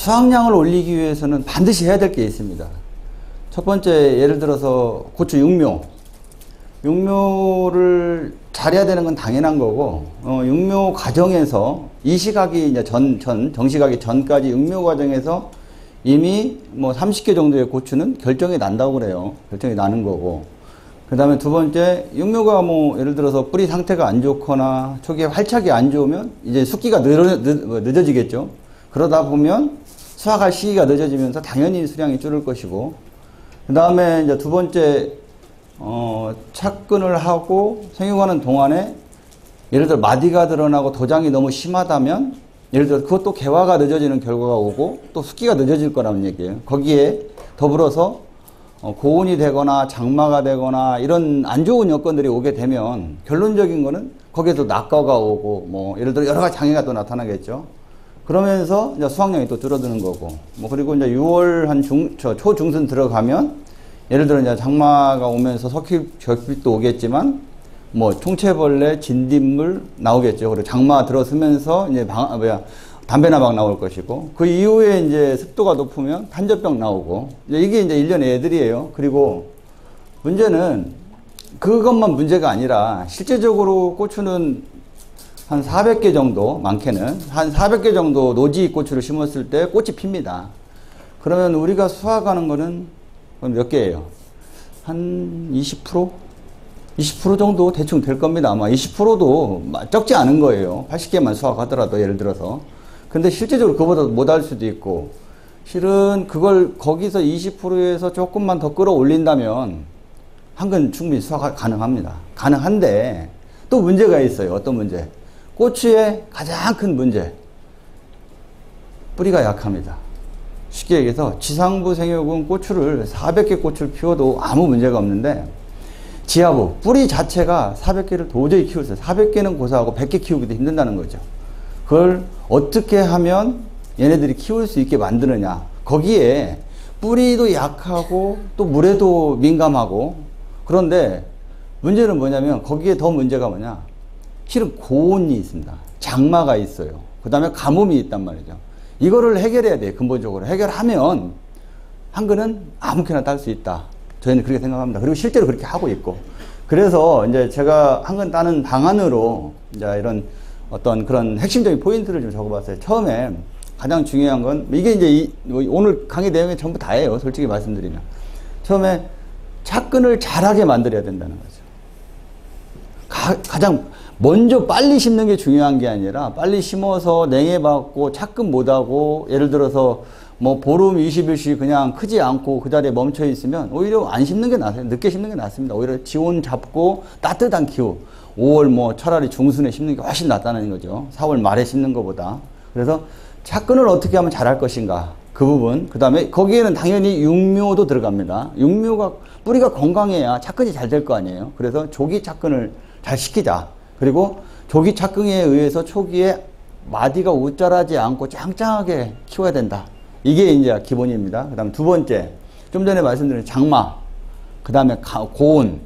수확량을 올리기 위해서는 반드시 해야 될 게 있습니다. 첫 번째, 예를 들어서 고추 육묘. 육묘를 잘해야 되는 건 당연한 거고, 육묘 과정에서 이 시각이 이제 정시각이 전까지 육묘 과정에서 이미 뭐 30개 정도의 고추는 결정이 난다고 그래요. 결정이 나는 거고. 그 다음에 두 번째, 육묘가 뭐 예를 들어서 뿌리 상태가 안 좋거나 초기에 활착이 안 좋으면 이제 숙기가 늦어지겠죠. 그러다 보면 수확할 시기가 늦어지면서 당연히 수량이 줄을 것이고, 그 다음에 이제 두 번째, 착근을 하고 생육하는 동안에 예를 들어 마디가 드러나고 도장이 너무 심하다면 예를 들어 그것도 개화가 늦어지는 결과가 오고 또 숙기가 늦어질 거라는 얘기예요. 거기에 더불어서 고온이 되거나 장마가 되거나 이런 안 좋은 여건들이 오게 되면 결론적인 거는 거기에도 낙과가 오고 뭐 예를 들어 여러 가지 장애가 또 나타나겠죠. 그러면서 이제 수확량이 또 줄어드는 거고, 뭐 그리고 이제 6월 한 초중순 들어가면 예를 들어 이제 장마가 오면서 석회결핍도 오겠지만 뭐 총채벌레, 진딧물 나오겠죠. 그리고 장마 들어서면서 이제 담배나방 나올 것이고, 그 이후에 이제 습도가 높으면 탄저병 나오고, 이게 이제 1년의 애들이에요. 그리고 문제는 그것만 문제가 아니라 실제적으로 고추는 한 400개 정도, 많게는 한 400개 정도 노지 고추를 심었을 때 꽃이 핍니다. 그러면 우리가 수확하는 거는 몇 개예요? 한 20%? 20% 정도 대충 될 겁니다. 아마 20%도 적지 않은 거예요. 80개만 수확하더라도 예를 들어서. 근데 실제적으로 그보다 못할 수도 있고, 실은 그걸 거기서 20%에서 조금만 더 끌어올린다면 한 근 충분히 수확 가능합니다. 가능한데 또 문제가 있어요. 어떤 문제? 고추의 가장 큰 문제. 뿌리가 약합니다. 쉽게 얘기해서 지상부 생육은 고추를 400개 고추를 피워도 아무 문제가 없는데 지하부 뿌리 자체가 400개를 도저히 키울 수 없어요. 400개는 고사하고 100개 키우기도 힘든다는 거죠. 그걸 어떻게 하면 얘네들이 키울 수 있게 만드느냐. 거기에 뿌리도 약하고 또 물에도 민감하고, 그런데 문제는 뭐냐면 거기에 더 문제가 뭐냐. 실은 고온이 있습니다. 장마가 있어요. 그 다음에 가뭄이 있단 말이죠. 이거를 해결해야 돼요. 근본적으로. 해결하면 한 근은 아무렇게나 딸 수 있다. 저희는 그렇게 생각합니다. 그리고 실제로 그렇게 하고 있고. 그래서 이제 제가 한 근 따는 방안으로 이제 이런 어떤 그런 핵심적인 포인트를 좀 적어봤어요. 처음에 가장 중요한 건 이게 이제 오늘 강의 내용이 전부 다예요. 솔직히 말씀드리면. 처음에 착근을 잘하게 만들어야 된다는 거죠. 가장 먼저 빨리 심는 게 중요한 게 아니라 빨리 심어서 냉해받고 착근 못하고 예를 들어서 뭐 보름 20일씩 그냥 크지 않고 그 자리에 멈춰 있으면 오히려 안 심는 게 낫아요. 늦게 심는 게 낫습니다. 오히려 지온 잡고 따뜻한 기후 5월 뭐 차라리 중순에 심는 게 훨씬 낫다는 거죠. 4월 말에 심는 것보다. 그래서 착근을 어떻게 하면 잘할 것인가, 그 부분. 그 다음에 거기에는 당연히 육묘도 들어갑니다. 육묘가 뿌리가 건강해야 착근이 잘 될 거 아니에요. 그래서 조기 착근을 잘 시키자. 그리고 조기 착근에 의해서 초기에 마디가 웃자라지 않고 짱짱하게 키워야 된다. 이게 이제 기본입니다. 그 다음 두 번째, 좀 전에 말씀드린 장마, 그 다음에 고온,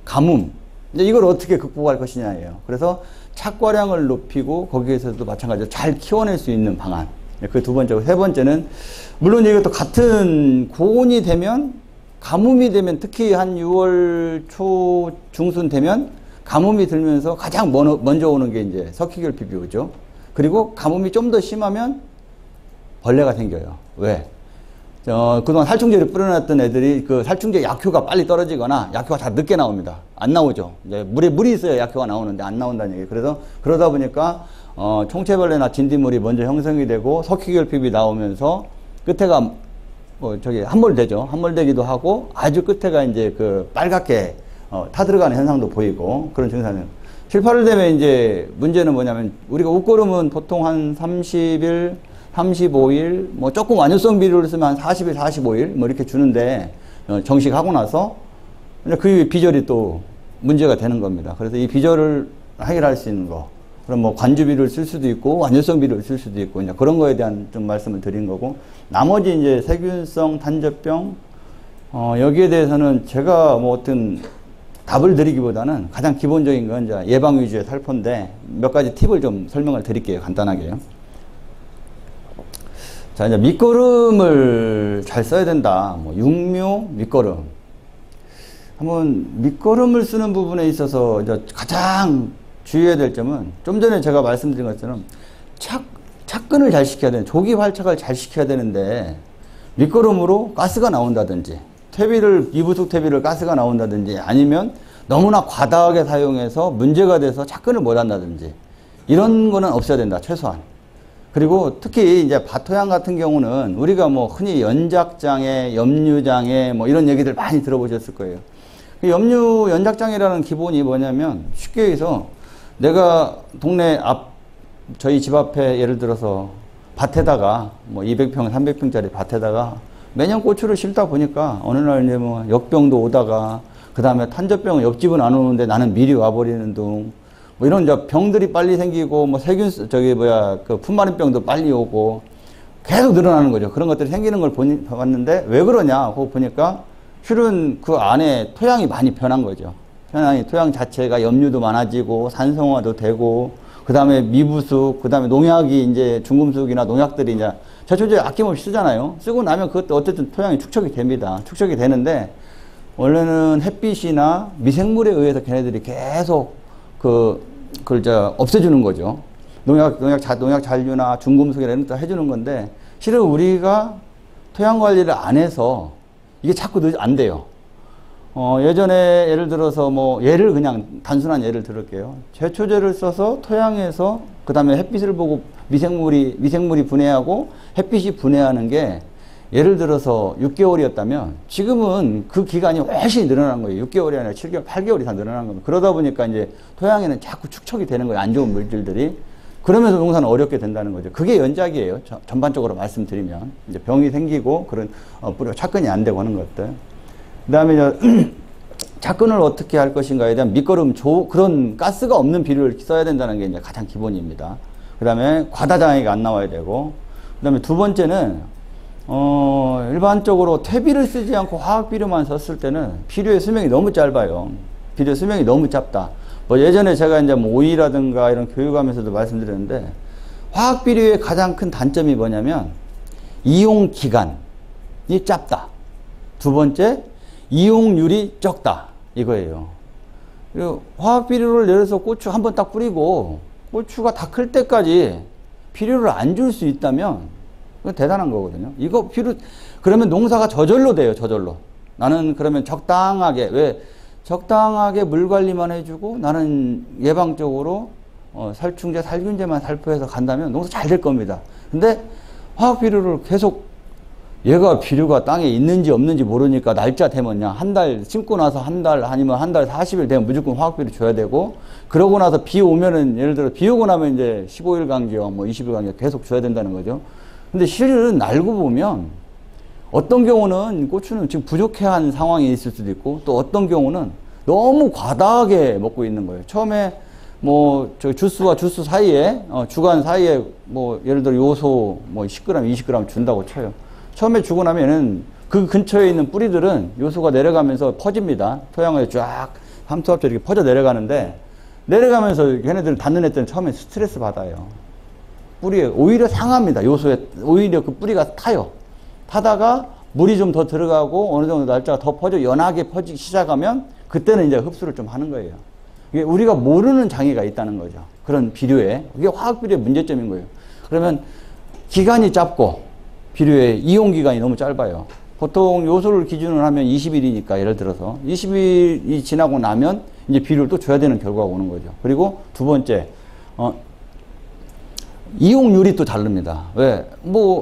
가뭄. 이제 이걸 어떻게 극복할 것이냐예요. 그래서 착과량을 높이고 거기에서도 마찬가지로 잘 키워낼 수 있는 방안. 그 두 번째고, 세 번째는 물론 이것도 같은 고온이 되면, 가뭄이 되면, 특히 한 6월 초 중순 되면 가뭄이 들면서 가장 먼저 오는 게 이제 석회결핍이 오죠. 그리고 가뭄이 좀 더 심하면 벌레가 생겨요. 왜? 그동안 살충제를 뿌려놨던 애들이 그 살충제 약효가 빨리 떨어지거나 약효가 다 늦게 나옵니다. 안 나오죠. 이제 물이 있어야 약효가 나오는데 안 나온다는 얘기예요. 그래서 그러다 보니까 총채벌레나 진딧물이 먼저 형성이 되고 석회결핍이 나오면서 끝에가 함몰되죠. 함몰되기도 하고 아주 끝에가 이제 그 빨갛게 타들어가는 현상도 보이고 그런 증상이에요. 7, 8월 되면 이제 문제는 뭐냐면 우리가 웃고름은 보통 한 30일, 35일, 뭐 조금 완효성 비료를 쓰면 한 40일, 45일 뭐 이렇게 주는데 정식하고 나서 그 비절이 또 문제가 되는 겁니다. 그래서 이 비절을 해결할 수 있는 거. 그럼 뭐 관주비료를 쓸 수도 있고 완효성 비료를 쓸 수도 있고 이제 그런 거에 대한 좀 말씀을 드린 거고, 나머지 이제 세균성 탄저병 여기에 대해서는 제가 뭐 어떤 답을 드리기보다는 가장 기본적인 건 이제 예방 위주의 살포인데 몇 가지 팁을 좀 설명을 드릴게요. 간단하게요. 자, 이제 밑거름을 잘 써야 된다. 뭐 육묘, 밑거름. 한번 밑거름을 쓰는 부분에 있어서 이제 가장 주의해야 될 점은 좀 전에 제가 말씀드린 것처럼 착근을 잘 시켜야 되는, 조기 활착을 잘 시켜야 되는데 밑거름으로 가스가 나온다든지 이부속 퇴비를 가스가 나온다든지 아니면 너무나 과다하게 사용해서 문제가 돼서 착근을 못 한다든지 이런 거는 없어야 된다, 최소한. 그리고 특히 이제 밭토양 같은 경우는 우리가 뭐 흔히 연작장애, 염류장애 뭐 이런 얘기들 많이 들어보셨을 거예요. 연작장애라는 기본이 뭐냐면 쉽게 해서 내가 동네 저희 집 앞에 예를 들어서 밭에다가 뭐 200평, 300평짜리 밭에다가 매년 고추를 심다 보니까 어느 날 이제 뭐 역병도 오다가 그 다음에 탄저병은 옆집은 안 오는데 나는 미리 와버리는 등 뭐 이런 이제 병들이 빨리 생기고 뭐 그 품마른병도 빨리 오고 계속 늘어나는 거죠. 그런 것들이 생기는 걸 봤는데 왜 그러냐 그거 보니까 실은 그 안에 토양이 많이 변한 거죠. 토양 자체가 염류도 많아지고 산성화도 되고 그 다음에 미부숙, 그 다음에 농약이 이제 중금속이나 농약들이 이제 제초제 아낌없이 쓰잖아요. 쓰고 나면 그것도 어쨌든 토양이 축적이 됩니다. 축적이 되는데 원래는 햇빛이나 미생물에 의해서 걔네들이 계속 그걸 없애주는 거죠. 농약 잔류나 중금속이나 이런 것도 해주는 건데 실은 우리가 토양 관리를 안 해서 이게 자꾸 안 돼요. 예전에 예를 들어서 그냥 단순한 예를 들을게요. 제초제를 써서 토양에서 그 다음에 햇빛을 보고 미생물이 분해하고 햇빛이 분해하는 게 예를 들어서 6개월이었다면 지금은 그 기간이 훨씬 늘어난 거예요. 6개월이 아니라 7개월, 8개월 이상 늘어난 겁니다. 그러다 보니까 이제 토양에는 자꾸 축적이 되는 거예요. 안 좋은 물질들이. 그러면서 농사는 어렵게 된다는 거죠. 그게 연작이에요. 전반적으로 말씀드리면. 이제 병이 생기고 그런 뿌리가 착근이 안 되고 하는 것들. 그 다음에 착근을 어떻게 할 것인가에 대한 밑거름, 그런 가스가 없는 비료를 써야 된다는 게 이제 가장 기본입니다. 그 다음에 과다장애가 안 나와야 되고, 그 다음에 두 번째는, 일반적으로 퇴비를 쓰지 않고 화학비료만 썼을 때는 비료의 수명이 너무 짧아요. 비료 수명이 너무 짧다. 예전에 제가 이제 오이라든가 이런 교육하면서도 말씀드렸는데, 화학비료의 가장 큰 단점이 뭐냐면, 이용 기간이 짧다. 두 번째, 이용률이 적다. 이거예요. 그리고 화학비료를 예를 들어서 고추 한번 딱 뿌리고 고추가 다 클 때까지 비료를 안 줄 수 있다면 그건 대단한 거거든요. 이거 그러면 농사가 저절로 돼요, 저절로. 나는 그러면 적당하게 물 관리만 해주고 나는 예방적으로 살충제, 살균제만 살포해서 간다면 농사 잘 될 겁니다. 근데 화학비료를 계속 얘가 비료가 땅에 있는지 없는지 모르니까 날짜 되면 한 달 심고 나서 한 달 아니면 한 달 40일 되면 무조건 화학비료 줘야 되고 그러고 나서 비 오면은 예를 들어 비 오고 나면 이제 15일 간격 20일 간격 계속 줘야 된다는 거죠. 근데 실은 알고 보면 어떤 경우는 고추는 지금 부족해한 상황이 있을 수도 있고 또 어떤 경우는 너무 과다하게 먹고 있는 거예요. 처음에 주스와 주스 사이에 주간 사이에 예를 들어 요소 10g, 20g 준다고 쳐요. 처음에 주고 나면은 그 근처에 있는 뿌리들은 요소가 내려가면서 퍼집니다. 토양에 쫙 함수합쳐 이렇게 퍼져 내려가는데 내려가면서 걔네들은 닿는 애들은 처음에 스트레스 받아요. 뿌리에 오히려 상합니다. 오히려 그 뿌리가 타요. 타다가 물이 좀 더 들어가고 어느 정도 날짜가 더 연하게 퍼지기 시작하면 그때는 이제 흡수를 좀 하는 거예요. 이게 우리가 모르는 장애가 있다는 거죠. 그런 비료에. 그게 화학비료의 문제점인 거예요. 그러면 기간이 짧고 비료의 이용기간이 너무 짧아요. 보통 요소를 기준으로 하면 20일이니까 예를 들어서 20일이 지나고 나면 이제 비료를 또 줘야 되는 결과가 오는 거죠. 그리고 두 번째, 이용률이 또 다릅니다. 왜?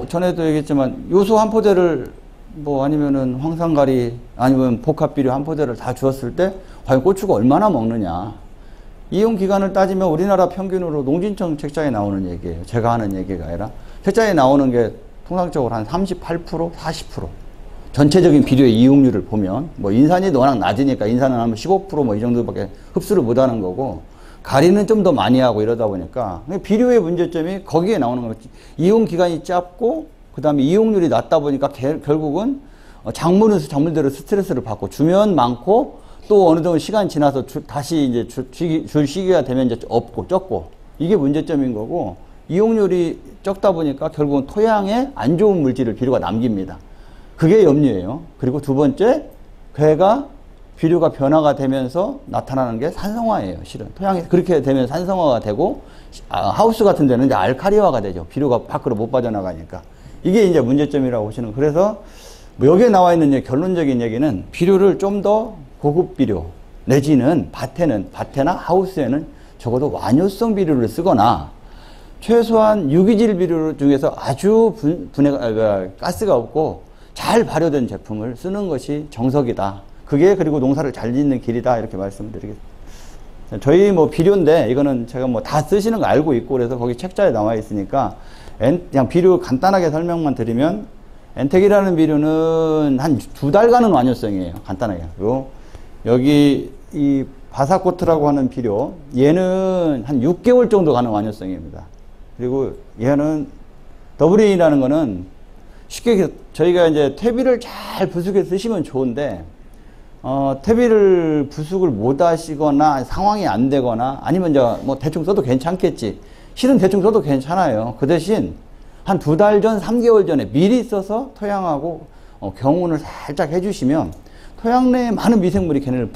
전에도 얘기했지만 요소 한 포대를 아니면은 황산가리 아니면 복합비료 한 포대를 다 주었을 때 과연 고추가 얼마나 먹느냐. 이용기간을 따지면 우리나라 평균으로 농진청 책자에 나오는 얘기예요. 제가 하는 얘기가 아니라 책자에 나오는 게 통상적으로 한 38%, 40%. 전체적인 비료의 이용률을 보면, 인산이 워낙 낮으니까 인산은 한 15% 이 정도밖에 흡수를 못 하는 거고, 가리는 좀 더 많이 하고 이러다 보니까, 비료의 문제점이 거기에 나오는 거예요. 이용 기간이 짧고, 그 다음에 이용률이 낮다 보니까 결국은 작물대로 스트레스를 받고, 주면 많고, 또 어느 정도 시간 지나서 다시 이제 줄 시기가 되면 이제 없고, 적고, 이게 문제점인 거고, 이용률이 적다 보니까 결국은 토양에 안 좋은 물질을 비료가 남깁니다. 그게 염류예요. 그리고 두 번째, 괴가 비료가 변화가 되면서 나타나는 게 산성화예요. 실은 토양이 그렇게 되면 산성화가 되고 하우스 같은 데는 이제 알카리화가 되죠. 비료가 밖으로 못 빠져나가니까. 이게 이제 문제점이라고 보시는 거예요. 그래서 뭐 여기에 나와 있는 결론적인 얘기는 비료를 좀 더 고급 비료 내지는 밭에나 하우스에는 적어도 완효성 비료를 쓰거나 최소한 유기질 비료 중에서 아주 가스가 없고 잘 발효된 제품을 쓰는 것이 정석이다. 그게 그리고 농사를 잘 짓는 길이다. 이렇게 말씀드리겠습니다. 저희 뭐 비료인데 이거는 제가 뭐 다 쓰시는 거 알고 있고 그래서 거기 책자에 나와 있으니까 그냥 비료 간단하게 설명만 드리면 엔텍이라는 비료는 한 2달간은 완효성이에요. 간단하게. 그리고 여기 이 바사코트라고 하는 비료 얘는 한 6개월 정도 가는 완효성입니다. 그리고 얘는 더블인이라는 거는 쉽게 저희가 이제 퇴비를 잘 부숙해 쓰시면 좋은데 퇴비를 부숙을 못 하시거나 상황이 안 되거나 아니면 이제 뭐 대충 써도 괜찮겠지. 실은 대충 써도 괜찮아요. 그 대신 한 2달 전, 3개월 전에 미리 써서 토양하고 경운을 살짝 해주시면 토양 내에 많은 미생물이 걔네를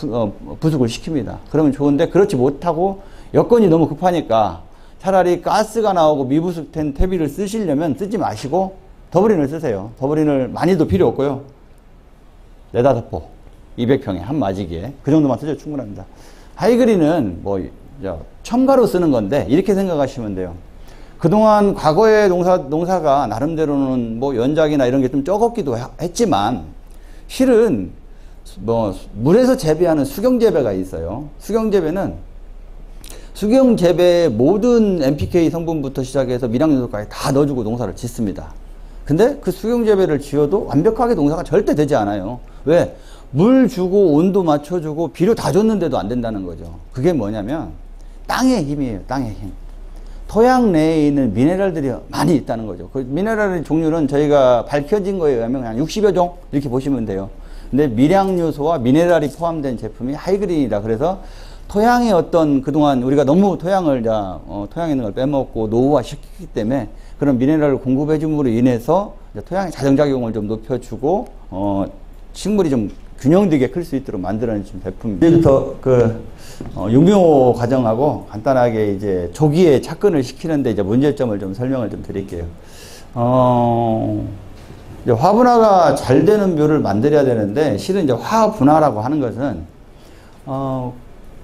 부숙을 시킵니다. 그러면 좋은데 그렇지 못하고 여건이 너무 급하니까 차라리 가스가 나오고 미부숙된 퇴비를 쓰시려면 쓰지 마시고 더블인을 쓰세요. 더블인을 많이도 필요 없고요. 4-5포 200평에 한 마지기에 그 정도만 쓰셔도 충분합니다. 하이그린은 뭐 첨가로 쓰는 건데 이렇게 생각하시면 돼요. 그동안 과거의 농사가 나름대로는 뭐 연작이나 이런 게 좀 적었기도 했지만 실은 뭐 물에서 재배하는 수경재배가 있어요. 수경재배는 수경재배의 모든 NPK 성분부터 시작해서 미량요소까지 다 넣어주고 농사를 짓습니다. 근데 그 수경재배를 지어도 완벽하게 농사가 절대 되지 않아요. 왜? 물 주고 온도 맞춰주고 비료 다 줬는데도 안 된다는 거죠. 그게 뭐냐면 땅의 힘이에요. 땅의 힘. 토양 내에 있는 미네랄들이 많이 있다는 거죠. 그 미네랄의 종류는 저희가 밝혀진 거에 의하면 그냥 60여 종 이렇게 보시면 돼요. 근데 미량요소와 미네랄이 포함된 제품이 하이그린이다. 그래서 토양의 어떤 그동안 우리가 너무 토양에 있는 걸 빼먹고 노후화 시키기 때문에 그런 미네랄을 공급해 줌으로 인해서 토양의 자정작용을 좀 높여주고 식물이 좀 균형되게 클 수 있도록 만들어낸 제품입니다. 이제부터 육묘 과정하고 간단하게 이제 조기에 착근을 시키는데 이제 문제점을 좀 설명을 좀 드릴게요. 이제 화분화가 잘 되는 묘를 만들어야 되는데 실은 이제 화분화라고 하는 것은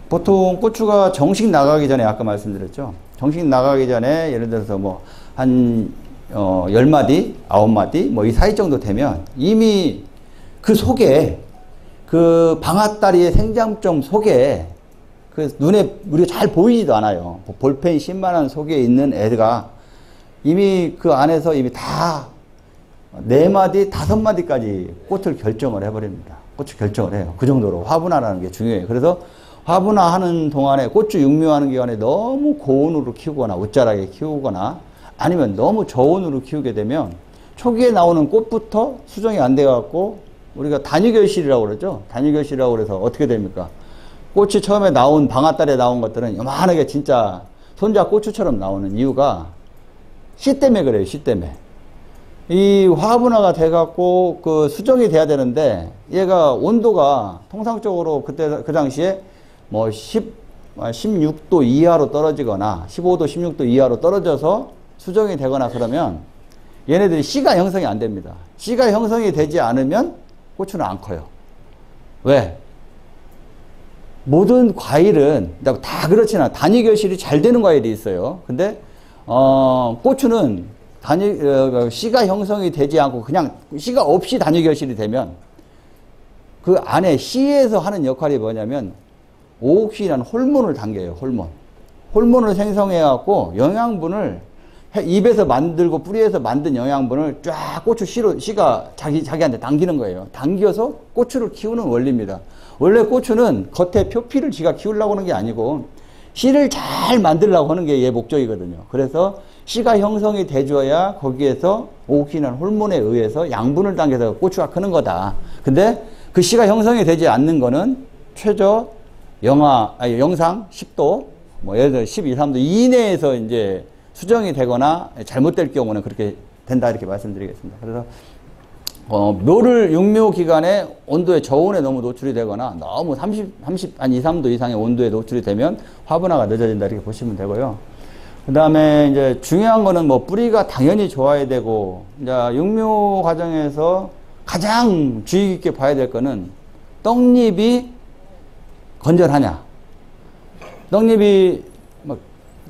보통 고추가 정식 나가기 전에 아까 말씀드렸죠. 정식 나가기 전에 예를 들어서 뭐 한 10마디, 9마디 뭐 이 사이 정도 되면 이미 그 속에 그 방앗다리의 생장점 속에 그 눈에 우리가 잘 보이지도 않아요. 볼펜 10만원 속에 있는 애가 이미 그 안에서 이미 다 4마디, 5마디까지 꽃을 결정을 해버립니다. 꽃을 결정을 해요. 그 정도로 화분화라는 게 중요해요. 그래서 화분화 하는 동안에 고추 육묘하는 기간에 너무 고온으로 키우거나 웃자라게 키우거나 아니면 너무 저온으로 키우게 되면 초기에 나오는 꽃부터 수정이 안 돼갖고 우리가 단위결실이라고 그러죠. 단위결실이라고 그래서 어떻게 됩니까? 꽃이 처음에 나온 방앗달에 나온 것들은 요만하게 진짜 손자 고추처럼 나오는 이유가 씨 때문에 그래요. 씨 때문에. 이 화분화가 돼갖고 그 수정이 돼야 되는데 얘가 온도가 통상적으로 그 당시에 뭐 16도 이하로 떨어지거나 15도, 16도 이하로 떨어져서 수정이 되거나 그러면 얘네들이 씨가 형성이 안 됩니다. 씨가 형성이 되지 않으면 고추는 안 커요. 왜? 모든 과일은 다 그렇지는 않아요. 단위결실이 잘 되는 과일이 있어요. 근데 고추는 씨가 형성이 되지 않고 그냥 씨가 없이 단위결실이 되면 그 안에 씨에서 하는 역할이 뭐냐면 오옥신이라는 호르몬을 당겨요. 호르몬을 생성해 갖고 영양분을 잎에서 만들고 뿌리에서 만든 영양분을 쫙 고추 씨가 자기한테 당기는 거예요. 당겨서 고추를 키우는 원리입니다. 원래 고추는 겉에 표피를 지가 키우려고 하는 게 아니고 씨를 잘 만들려고 하는 게 얘 목적이거든요. 그래서 씨가 형성이 돼줘야 거기에서 오옥신이라는 호르몬에 의해서 양분을 당겨서 고추가 크는 거다. 근데 그 씨가 형성이 되지 않는 거는 최저 영상 10도, 뭐 예를 들어 12, 13도 이내에서 이제 수정이 되거나 잘못될 경우는 그렇게 된다 이렇게 말씀드리겠습니다. 그래서 묘를 육묘 기간에 온도에 저온에 너무 노출이 되거나 너무 한 2, 3도 이상의 온도에 노출이 되면 화분화가 늦어진다 이렇게 보시면 되고요. 그 다음에 이제 중요한 거는 뭐 뿌리가 당연히 좋아야 되고, 이제 육묘 과정에서 가장 주의 깊게 봐야 될 거는 떡잎이 건전하냐.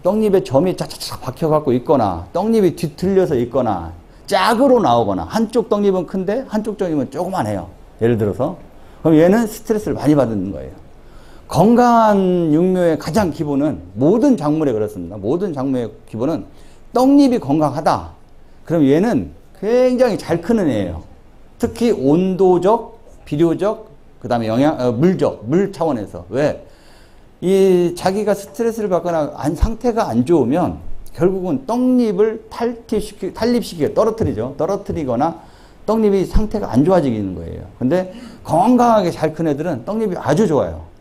떡잎에 점이 쫙쫙 박혀갖고 있거나, 떡잎이 뒤틀려서 있거나, 짝으로 나오거나, 한쪽 떡잎은 큰데 한쪽 떡잎은 조그만해요. 예를 들어서. 그럼 얘는 스트레스를 많이 받는 거예요. 건강한 육묘의 가장 기본은, 모든 작물에 그렇습니다. 모든 작물의 기본은 떡잎이 건강하다. 그럼 얘는 굉장히 잘 크는 애예요. 특히 온도적, 비료적, 그 다음에 물적, 물 차원에서. 왜? 이 자기가 스트레스를 받거나 상태가 안 좋으면 결국은 떡잎을 떨어뜨리거나 떡잎이 상태가 안 좋아지는 거예요. 근데 건강하게 잘 큰 애들은 떡잎이 아주 좋아요.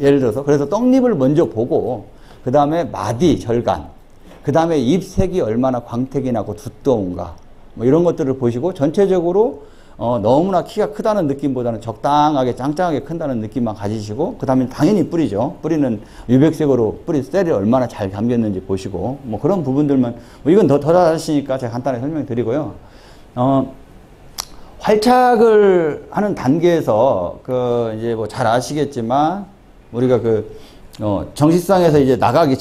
예를 들어서 그래서 떡잎을 먼저 보고, 그 다음에 마디, 절간, 그 다음에 잎색이 얼마나 광택이 나고 두꺼운가, 뭐 이런 것들을 보시고, 전체적으로 너무나 키가 크다는 느낌보다는 적당하게 짱짱하게 큰다는 느낌만 가지시고, 그 다음에 당연히 뿌리죠. 뿌리는 유백색으로 뿌리 셀이 얼마나 잘 담겼는지 보시고, 뭐 그런 부분들만, 뭐 이건 더 잘하시니까 제가 간단히 설명드리고요. 활착을 하는 단계에서 이제 뭐 잘 아시겠지만, 우리가 정식상에서 이제 나가기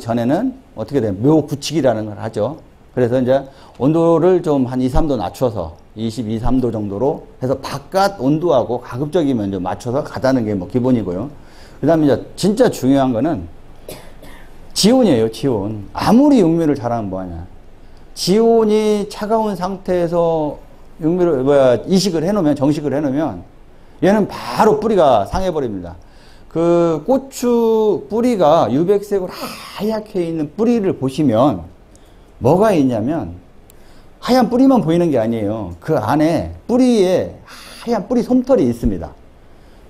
전에는 어떻게 돼요? 묘 굳히기라는 걸 하죠. 그래서 이제 온도를 좀 한 2, 3도 낮춰서 22, 3도 정도로 해서 바깥 온도하고 가급적이면 좀 맞춰서 가자는 게 뭐 기본이고요. 그 다음에 이제 진짜 중요한 거는 지온이에요, 지온. 아무리 육묘를 잘하면 뭐하냐. 지온이 차가운 상태에서 이식을 해놓으면, 정식을 해놓으면 얘는 바로 뿌리가 상해버립니다. 그 고추 뿌리가 유백색으로 하얗게 있는 뿌리를 보시면 뭐가 있냐면, 하얀 뿌리만 보이는 게 아니에요. 그 안에 뿌리에 하얀 뿌리 솜털이 있습니다.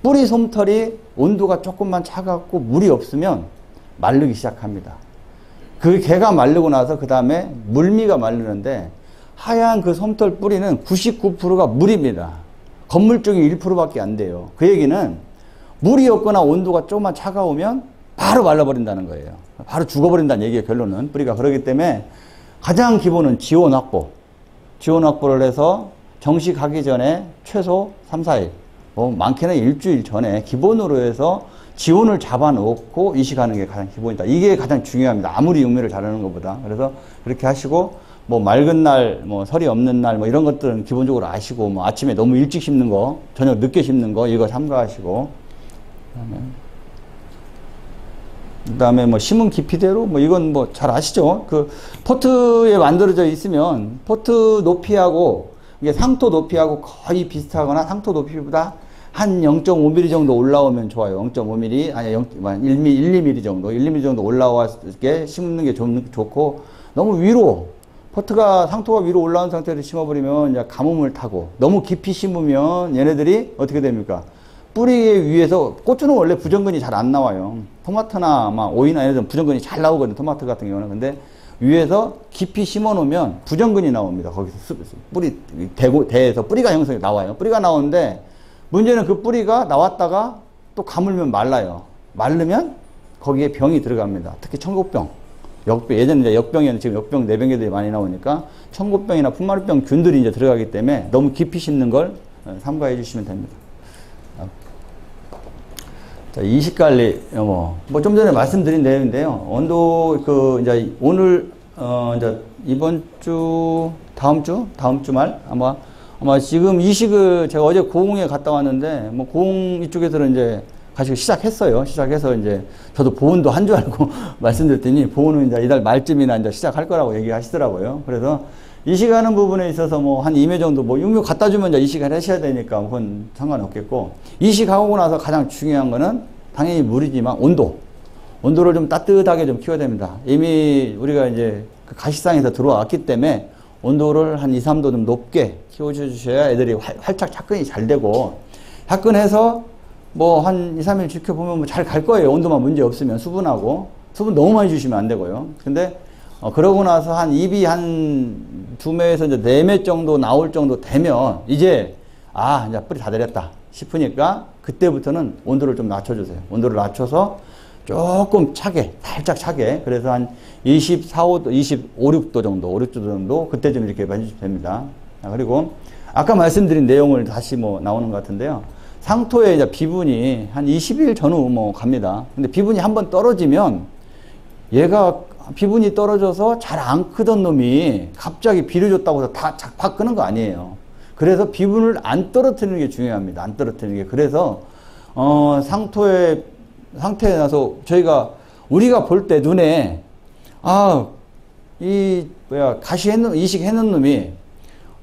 뿌리 솜털이 온도가 조금만 차갑고 물이 없으면 마르기 시작합니다. 그 개가 마르고 나서 그 다음에 물미가 마르는데, 하얀 그 솜털 뿌리는 99%가 물입니다. 건물종이 1%밖에 안 돼요. 그 얘기는 물이 없거나 온도가 조금만 차가우면 바로 말라버린다는 거예요. 바로 죽어버린다는 얘기예요, 결론은. 뿌리가. 그렇기 때문에 가장 기본은 지온 확보. 지온 확보를 해서 정식하기 전에 최소 3, 4일, 많게는 일주일 전에 기본으로 해서 지온을 잡아놓고 이식하는 게 가장 기본이다. 이게 가장 중요합니다. 아무리 육묘를 잘하는 것보다. 그래서 그렇게 하시고, 뭐 맑은 날, 뭐 설이 없는 날, 뭐 이런 것들은 기본적으로 아시고, 뭐 아침에 너무 일찍 심는 거, 저녁 늦게 심는 거, 이거 삼가하시고, 그 다음에 뭐 심은 깊이대로, 뭐 이건 뭐 잘 아시죠? 그 포트에 만들어져 있으면 포트 높이하고 이게 상토 높이하고 거의 비슷하거나 상토 높이보다 한 0.5mm 정도 올라오면 좋아요. 0.5mm, 아니 1, 2mm 정도, 1, 2mm 정도 올라와게 심는 게 좋고, 너무 위로, 포트가, 상토가 위로 올라온 상태로 심어버리면 이제 가뭄을 타고, 너무 깊이 심으면 얘네들이 어떻게 됩니까? 뿌리 위에서, 고추는 원래 부정근이 잘 안 나와요. 토마토나 오이나 이런 데는 부정근이 잘 나오거든요. 토마토 같은 경우는. 근데 위에서 깊이 심어 놓으면 부정근이 나옵니다. 거기서 뿌리, 대에서 뿌리가 형성이 나와요. 뿌리가 나오는데, 문제는 그 뿌리가 나왔다가 또 가물면 말라요. 마르면 거기에 병이 들어갑니다. 특히 청국병. 예전에 이제 역병이었는데 지금 역병, 내병들이 많이 나오니까 청국병이나 풍마루병 균들이 이제 들어가기 때문에 너무 깊이 심는 걸 삼가해 주시면 됩니다. 자, 이식관리, 좀 전에 말씀드린 내용인데요. 온도, 이제 오늘, 이제 이번 주, 다음 주 말? 아마 지금 이식을 제가 어제 고흥에 갔다 왔는데, 뭐 고흥 이쪽에서는 이제 가시고 시작했어요. 시작해서 이제 저도 보온도 한 줄 알고 말씀드렸더니 보온은 이제 이달 말쯤이나 이제 시작할 거라고 얘기하시더라고요. 그래서 이식하는 부분에 있어서 뭐 한 2매 정도 육묘 갖다 주면 이제 이식을 하셔야 되니까 그건 상관없겠고, 이식하고 나서 가장 중요한 거는 당연히 물이지만 온도를 좀 따뜻하게 좀 키워야 됩니다. 이미 우리가 이제 그 가시상에서 들어왔기 때문에 온도를 한 2, 3도 좀 높게 키워주셔야 애들이 활착 착근이 잘 되고, 착근해서 뭐 한 2, 3일 지켜보면 뭐 잘 갈 거예요. 온도만 문제 없으면 수분하고. 수분 너무 많이 주시면 안 되고요. 근데 그러고 나서 한 잎이 한 2매에서 이제 4매 정도 나올 정도 되면 이제 이제 뿌리 다 내렸다 싶으니까 그때부터는 온도를 좀 낮춰주세요. 온도를 낮춰서 조금 차게, 살짝 차게. 그래서 한 24, 5도, 25, 6도 정도, 5, 6도 정도 그때쯤 이렇게 해주시면 됩니다. 그리고 아까 말씀드린 내용을 다시 나오는 것 같은데요. 상토에 이제 비분이 한 20일 전후 갑니다. 근데 비분이 한번 떨어지면 얘가 비분이 떨어져서 잘 안 크던 놈이 갑자기 비료 줬다고 해서 다 작팍 끄는 거 아니에요. 그래서 비분을 안 떨어뜨리는 게 중요합니다. 안 떨어뜨리는 게. 그래서 상토의 상태에 나서 우리가 볼 때 눈에 이식해놓은 놈이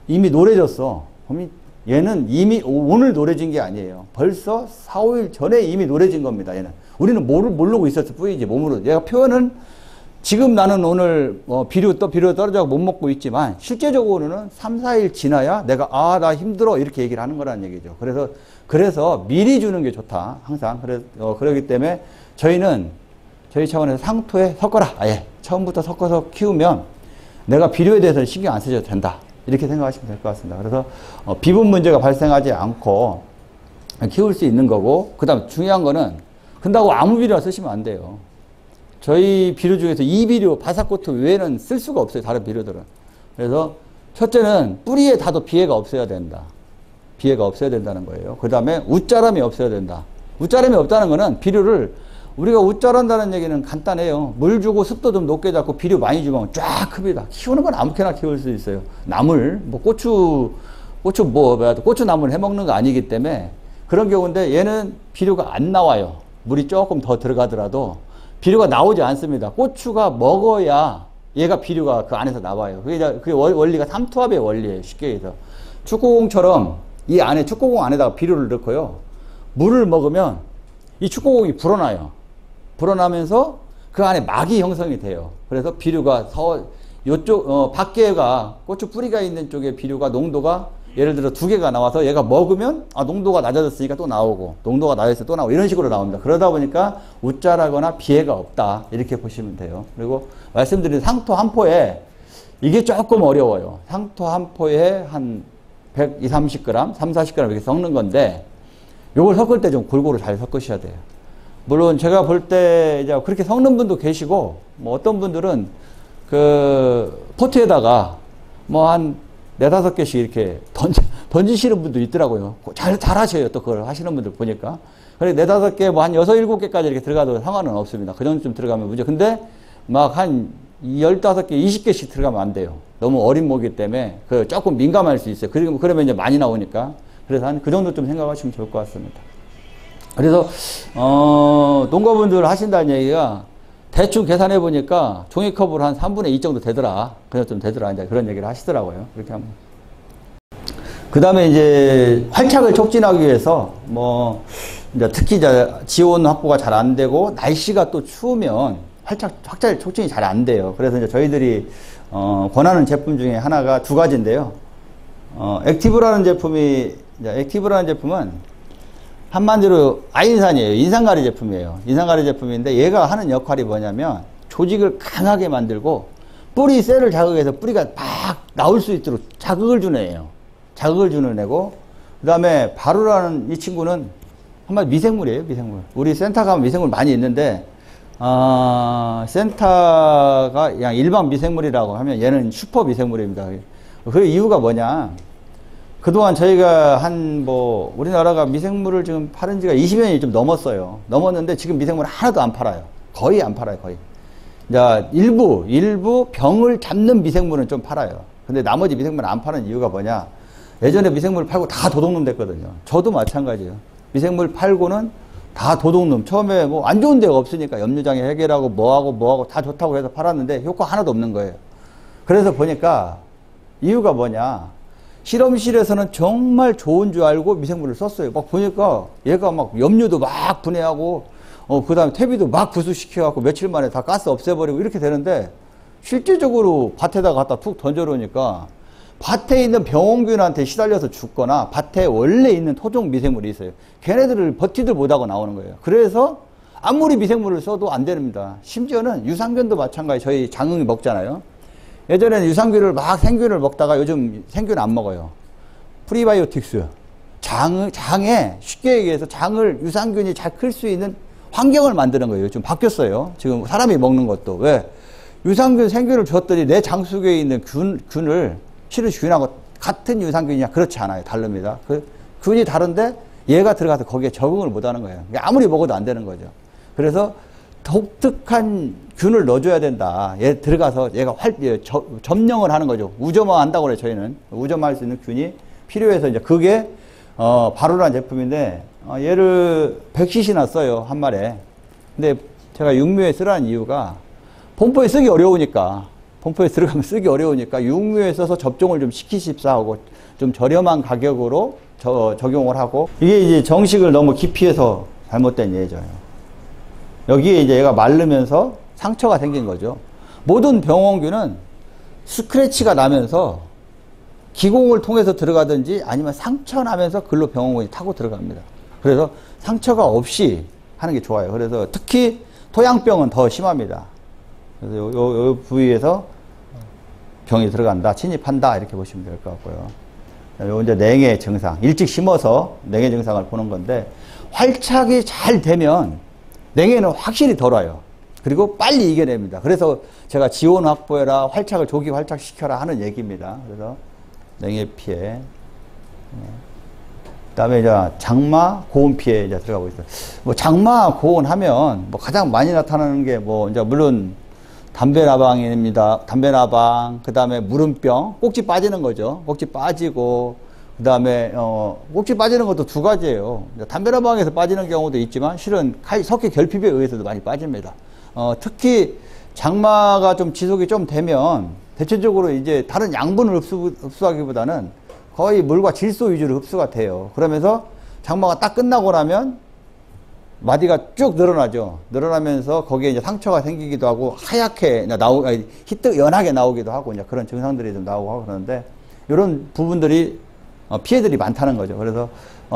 이미 노래졌어. 그럼 얘는 이미 오늘 노래진 게 아니에요. 벌써 4, 5일 전에 이미 노래진 겁니다. 얘는. 우리는 모르고 있었을 뿐이지, 몸으로. 얘가 표현은 지금 나는 오늘 비료 떨어져서 못 먹고 있지만 실제적으로는 3, 4일 지나야 내가 나 힘들어 이렇게 얘기를 하는 거라는 얘기죠. 그래서 미리 주는 게 좋다. 항상. 그러기 때문에 저희 차원에서 상토에 섞어라. 아예. 처음부터 섞어서 키우면 내가 비료에 대해서는 신경 안 쓰셔도 된다. 이렇게 생각하시면 될 것 같습니다. 그래서 비분 문제가 발생하지 않고 키울 수 있는 거고, 그 다음 중요한 거는 근다고 아무 비료나 쓰시면 안 돼요. 저희 비료 중에서 이 비료, 바사코트 외에는 쓸 수가 없어요. 다른 비료들은. 그래서 첫째는 뿌리에 닿아도 비해가 없어야 된다. 비해가 없어야 된다는 거예요. 그 다음에 웃자람이 없어야 된다. 웃자람이 없다는 거는 비료를 우리가 웃자란다는 얘기는 간단해요. 물 주고 습도 좀 높게 잡고 비료 많이 주면 쫙 큽니다. 키우는 건 아무렇게나 키울 수 있어요. 나물, 고추나물 해먹는 거 아니기 때문에 그런 경우인데 얘는 비료가 안 나와요. 물이 조금 더 들어가더라도 비료가 나오지 않습니다. 고추가 먹어야 얘가 비료가 그 안에서 나와요. 그게 원리가 삼투압의 원리예요. 쉽게 해서. 축구공처럼 이 안에 축구공 안에다가 비료를 넣고요. 물을 먹으면 이 축구공이 불어나요. 불어나면서 그 안에 막이 형성이 돼요. 그래서 비료가 밖에가 고추 뿌리가 있는 쪽에 비료가 농도가 예를 들어 2개가 나와서 얘가 먹으면 농도가 낮아졌으니까 또 나오고, 농도가 낮아서 또 나오고, 이런 식으로 나옵니다. 그러다 보니까 웃자라거나 비해가 없다. 이렇게 보시면 돼요. 그리고 말씀드린 상토 한 포에 이게 조금 어려워요. 상토 한 포에 한 120, 30g, 3, 40g 이렇게 섞는 건데, 요걸 섞을 때 좀 골고루 잘 섞으셔야 돼요. 물론 제가 볼 때 이제 그렇게 섞는 분도 계시고, 어떤 분들은 포트에다가 한 4, 5개씩 이렇게 던지시는 분도 있더라고요. 잘 하셔요. 또 그걸 하시는 분들 보니까. 그래, 4, 5개, 한 6, 7개까지 이렇게 들어가도 상관은 없습니다. 그 정도쯤 들어가면 문제. 근데 한 15개, 20개씩 들어가면 안 돼요. 너무 어린 모기 때문에 조금 민감할 수 있어요. 그러면 이제 많이 나오니까. 그래서 한 그 정도 좀 생각하시면 좋을 것 같습니다. 그래서, 농가분들 하신다는 얘기가 대충 계산해 보니까 종이컵으로 한 3분의 2 정도 되더라. 그냥 좀 되더라. 이제 그런 얘기를 하시더라고요. 그렇게 하면. 그 다음에 이제 활착을 촉진하기 위해서 이제 특히 지온 확보가 잘 안 되고 날씨가 또 추우면 확장 촉진이 잘 안 돼요. 그래서 이제 저희들이 권하는 제품 중에 하나가 2가지인데요. 액티브라는 제품은 한마디로 아인산이에요. 인산가리 제품이에요. 인산가리 제품인데 얘가 하는 역할이 뭐냐면 조직을 강하게 만들고 뿌리 셀을 자극해서 뿌리가 막 나올 수 있도록 자극을 주는 애예요. 자극을 주는 애고, 그 다음에 바루라는 이 친구는 한마디 미생물이에요. 미생물. 우리 센터 가면 미생물 많이 있는데 센터가 그냥 일반 미생물이라고 하면 얘는 슈퍼 미생물입니다. 그 이유가 뭐냐? 그동안 저희가 우리나라가 미생물을 지금 파는 지가 20여 년이 좀 넘었어요. 넘었는데 지금 미생물 하나도 안 팔아요. 거의 안 팔아요, 거의. 자, 일부 병을 잡는 미생물은 좀 팔아요. 근데 나머지 미생물은 안 파는 이유가 뭐냐? 예전에 미생물 팔고 다 도둑놈 됐거든요. 저도 마찬가지예요. 미생물 팔고는 다 도둑놈. 처음에 안 좋은 데가 없으니까 염류장애 해결하고 뭐하고 다 좋다고 해서 팔았는데 효과 하나도 없는 거예요. 그래서 보니까 이유가 뭐냐? 실험실에서는 정말 좋은 줄 알고 미생물을 썼어요. 막 보니까 얘가 막 염류도 막 분해하고, 그 다음에 퇴비도 막 부수시켜갖고 며칠 만에 다 가스 없애버리고 이렇게 되는데, 실질적으로 밭에다 갖다 툭 던져놓으니까 밭에 있는 병원균한테 시달려서 죽거나 밭에 원래 있는 토종 미생물이 있어요. 걔네들을 버티들 못하고 나오는 거예요. 그래서 아무리 미생물을 써도 안 됩니다. 심지어는 유산균도 마찬가지. 저희 장흥이 먹잖아요. 예전에는 유산균을 막 생균을 먹다가 요즘 생균 안 먹어요. 프리바이오틱스. 장에 쉽게 얘기해서 장을 유산균이 잘 클 수 있는 환경을 만드는 거예요. 좀 바뀌었어요. 지금 사람이 먹는 것도. 왜? 유산균, 생균을 줬더니 내 장 속에 있는 균을 실은 균하고 같은 유산균이냐? 그렇지 않아요. 다릅니다. 그 균이 다른데 얘가 들어가서 거기에 적응을 못 하는 거예요. 아무리 먹어도 안 되는 거죠. 그래서 독특한 균을 넣어줘야 된다. 얘 들어가서 얘가 점령을 하는 거죠. 우점화한다고 그래요. 저희는 우점화할 수 있는 균이 필요해서 이제 그게 바로라는 제품인데 얘를 100cc나 써요. 한 마리에. 근데 제가 육묘에 쓰라는 이유가 봄포에 쓰기 어려우니까, 봄포에 들어가면 쓰기 어려우니까 육묘에 써서 접종을 좀 시키십사 하고 좀 저렴한 가격으로 적용을 하고, 이게 이제 정식을 너무 깊이 해서 잘못된 예죠. 여기에 이제 얘가 마르면서 상처가 생긴 거죠. 모든 병원균은 스크래치가 나면서 기공을 통해서 들어가든지 아니면 상처 나면서 글로 병원균이 타고 들어갑니다. 그래서 상처가 없이 하는 게 좋아요. 그래서 특히 토양병은 더 심합니다. 그래서 요 부위에서 병이 들어간다, 침입한다, 이렇게 보시면 될 것 같고요. 요 이제 냉해 증상, 일찍 심어서 냉해 증상을 보는 건데, 활착이 잘 되면 냉해는 확실히 덜 와요. 그리고 빨리 이겨냅니다. 그래서 제가 지원 확보해라, 활착을 조기 활착시켜라 하는 얘기입니다. 그래서 냉해 피해. 그 다음에 이제 장마, 고온 피해 이제 들어가고 있어요. 뭐 장마, 고온 하면 뭐 가장 많이 나타나는 게 뭐 이제 물론 담배나방입니다. 담배나방, 그 다음에 무름병, 꼭지 빠지는 거죠. 꼭지 빠지고, 그 다음에 꼭지 빠지는 것도 두 가지예요. 담배나방에서 빠지는 경우도 있지만 실은 석회 결핍에 의해서도 많이 빠집니다. 특히 장마가 좀 지속이 좀 되면 대체적으로 이제 다른 양분을 흡수하기보다는 거의 물과 질소 위주로 흡수가 돼요. 그러면서 장마가 딱 끝나고 나면 마디가 쭉 늘어나죠. 늘어나면서 거기에 이제 상처가 생기기도 하고 하얗게 연하게 나오기도 하고 이제 그런 증상들이 좀 나오고 하고 그러는데, 이런 부분들이 피해들이 많다는 거죠. 그래서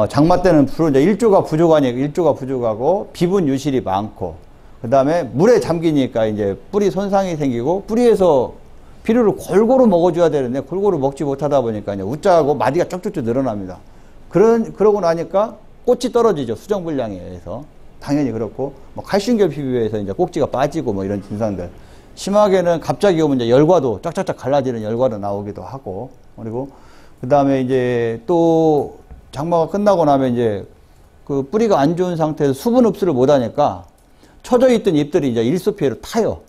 장마 때는 주로 이제 일조가 부족하고 비분 유실이 많고, 그 다음에 물에 잠기니까 이제 뿌리 손상이 생기고, 뿌리에서 비료를 골고루 먹어줘야 되는데 골고루 먹지 못하다 보니까 이제 웃자고 마디가 쭉쭉쭉 늘어납니다. 그러고 나니까 꽃이 떨어지죠. 수정 불량에 의해서. 당연히 그렇고, 뭐 칼슘 결핍에 의해서 이제 꼭지가 빠지고 뭐 이런 증상들. 심하게는 갑자기 오면 이제 열과도 쫙쫙쫙 갈라지는 열과도 나오기도 하고, 그리고 그 다음에 이제 또 장마가 끝나고 나면 이제 그 뿌리가 안 좋은 상태에서 수분 흡수를 못 하니까 처져 있던 잎들이 이제 일소 피해로 타요.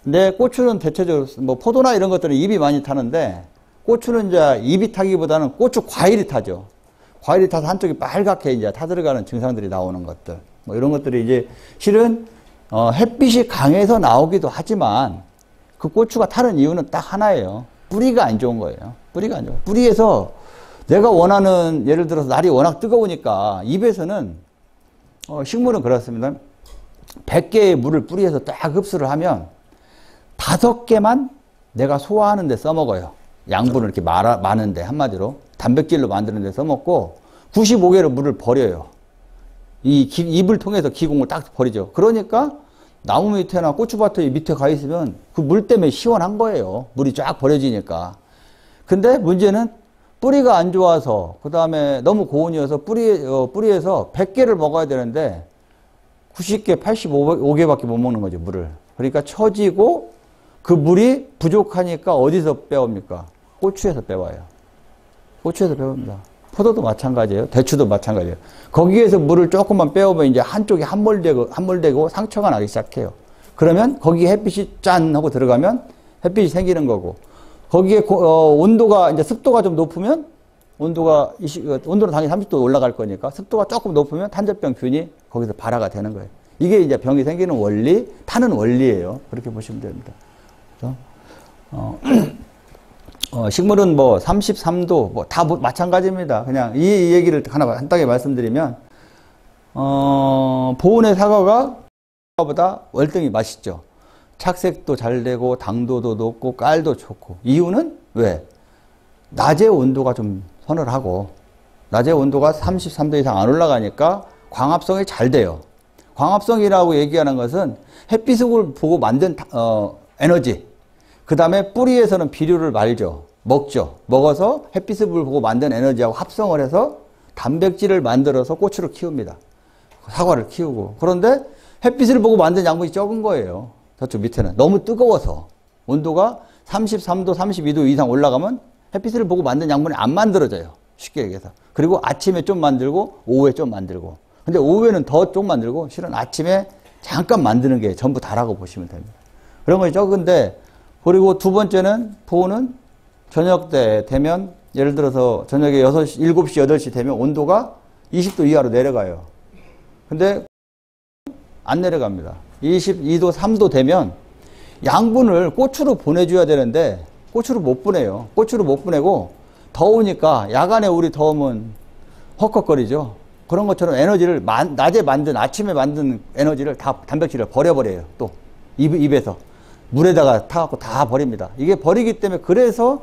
근데 고추는 대체적으로 뭐 포도나 이런 것들은 잎이 많이 타는데, 고추는 이제 잎이 타기보다는 고추 과일이 타죠. 과일이 타서 한쪽이 빨갛게 이제 타들어가는 증상들이 나오는 것들. 뭐 이런 것들이 이제 실은 햇빛이 강해서 나오기도 하지만 그 고추가 타는 이유는 딱 하나예요. 뿌리가 안 좋은 거예요. 뿌리가 안 좋아요. 뿌리에서 내가 원하는, 예를 들어서 날이 워낙 뜨거우니까 잎에서는 식물은 그렇습니다. 100개의 물을 뿌리에서 딱 흡수를 하면 5개만 내가 소화하는 데 써먹어요. 양분을 이렇게 많은데, 한마디로 단백질로 만드는 데 써먹고 95개를 물을 버려요. 이 잎을 통해서 기공을 딱 버리죠. 그러니까 나무 밑에나 고추밭에 밑에 가 있으면 그 물 때문에 시원한 거예요. 물이 쫙 버려지니까. 근데 문제는 뿌리가 안 좋아서, 그 다음에 너무 고온이어서 뿌리에서 100개를 먹어야 되는데 90개, 85개밖에 못 먹는 거죠, 물을. 그러니까 처지고, 그 물이 부족하니까 어디서 빼옵니까? 고추에서 빼와요. 고추에서 빼옵니다. 포도도 마찬가지예요. 대추도 마찬가지예요. 거기에서 물을 조금만 빼오면 이제 한쪽이 함몰되고 상처가 나기 시작해요. 그러면 거기에 햇빛이 짠 하고 들어가면 햇빛이 생기는 거고, 거기에 온도가 이제 습도가 좀 높으면 온도는 당연히 30도 올라갈 거니까 습도가 조금 높으면 탄저병 균이 거기서 발화가 되는 거예요. 이게 이제 병이 생기는 원리, 타는 원리예요. 그렇게 보시면 됩니다. 그래서 식물은 뭐 33도 뭐 다 마찬가지입니다. 그냥 이 얘기를 간단하게 말씀드리면, 보온의 사과가 보다 월등히 맛있죠. 착색도 잘 되고 당도도 높고 깔도 좋고. 이유는 왜? 낮에 온도가 좀 서늘하고, 낮에 온도가 33도 이상 안 올라가니까 광합성이 잘 돼요. 광합성이라고 얘기하는 것은 햇빛을 보고 만든 에너지. 그 다음에 뿌리에서는 비료를 말죠. 먹죠. 먹어서 햇빛을 보고 만든 에너지하고 합성을 해서 단백질을 만들어서 고추를 키웁니다. 사과를 키우고. 그런데 햇빛을 보고 만든 양분이 적은 거예요. 저쪽 밑에는. 너무 뜨거워서. 온도가 33도, 32도 이상 올라가면 햇빛을 보고 만든 양분이 안 만들어져요. 쉽게 얘기해서. 그리고 아침에 좀 만들고 오후에 좀 만들고. 근데 오후에는 더 좀 만들고 실은 아침에 잠깐 만드는 게 전부 다라고 보시면 됩니다. 그런 것이 적은데, 그리고 두 번째는 보호는 저녁 때 되면 예를 들어서 저녁에 6시, 7시, 8시 되면 온도가 20도 이하로 내려가요. 근데 안 내려갑니다. 22도, 3도 되면 양분을 고추로 보내줘야 되는데 고추로 못 보내요. 고추로 못 보내고 더우니까 야간에 우리 더우면 헉헉거리죠. 그런 것처럼 에너지를 낮에 만든 아침에 만든 에너지를 다 단백질을 버려버려요. 또 입에서 물에다가 타갖고 다 버립니다. 이게 버리기 때문에 그래서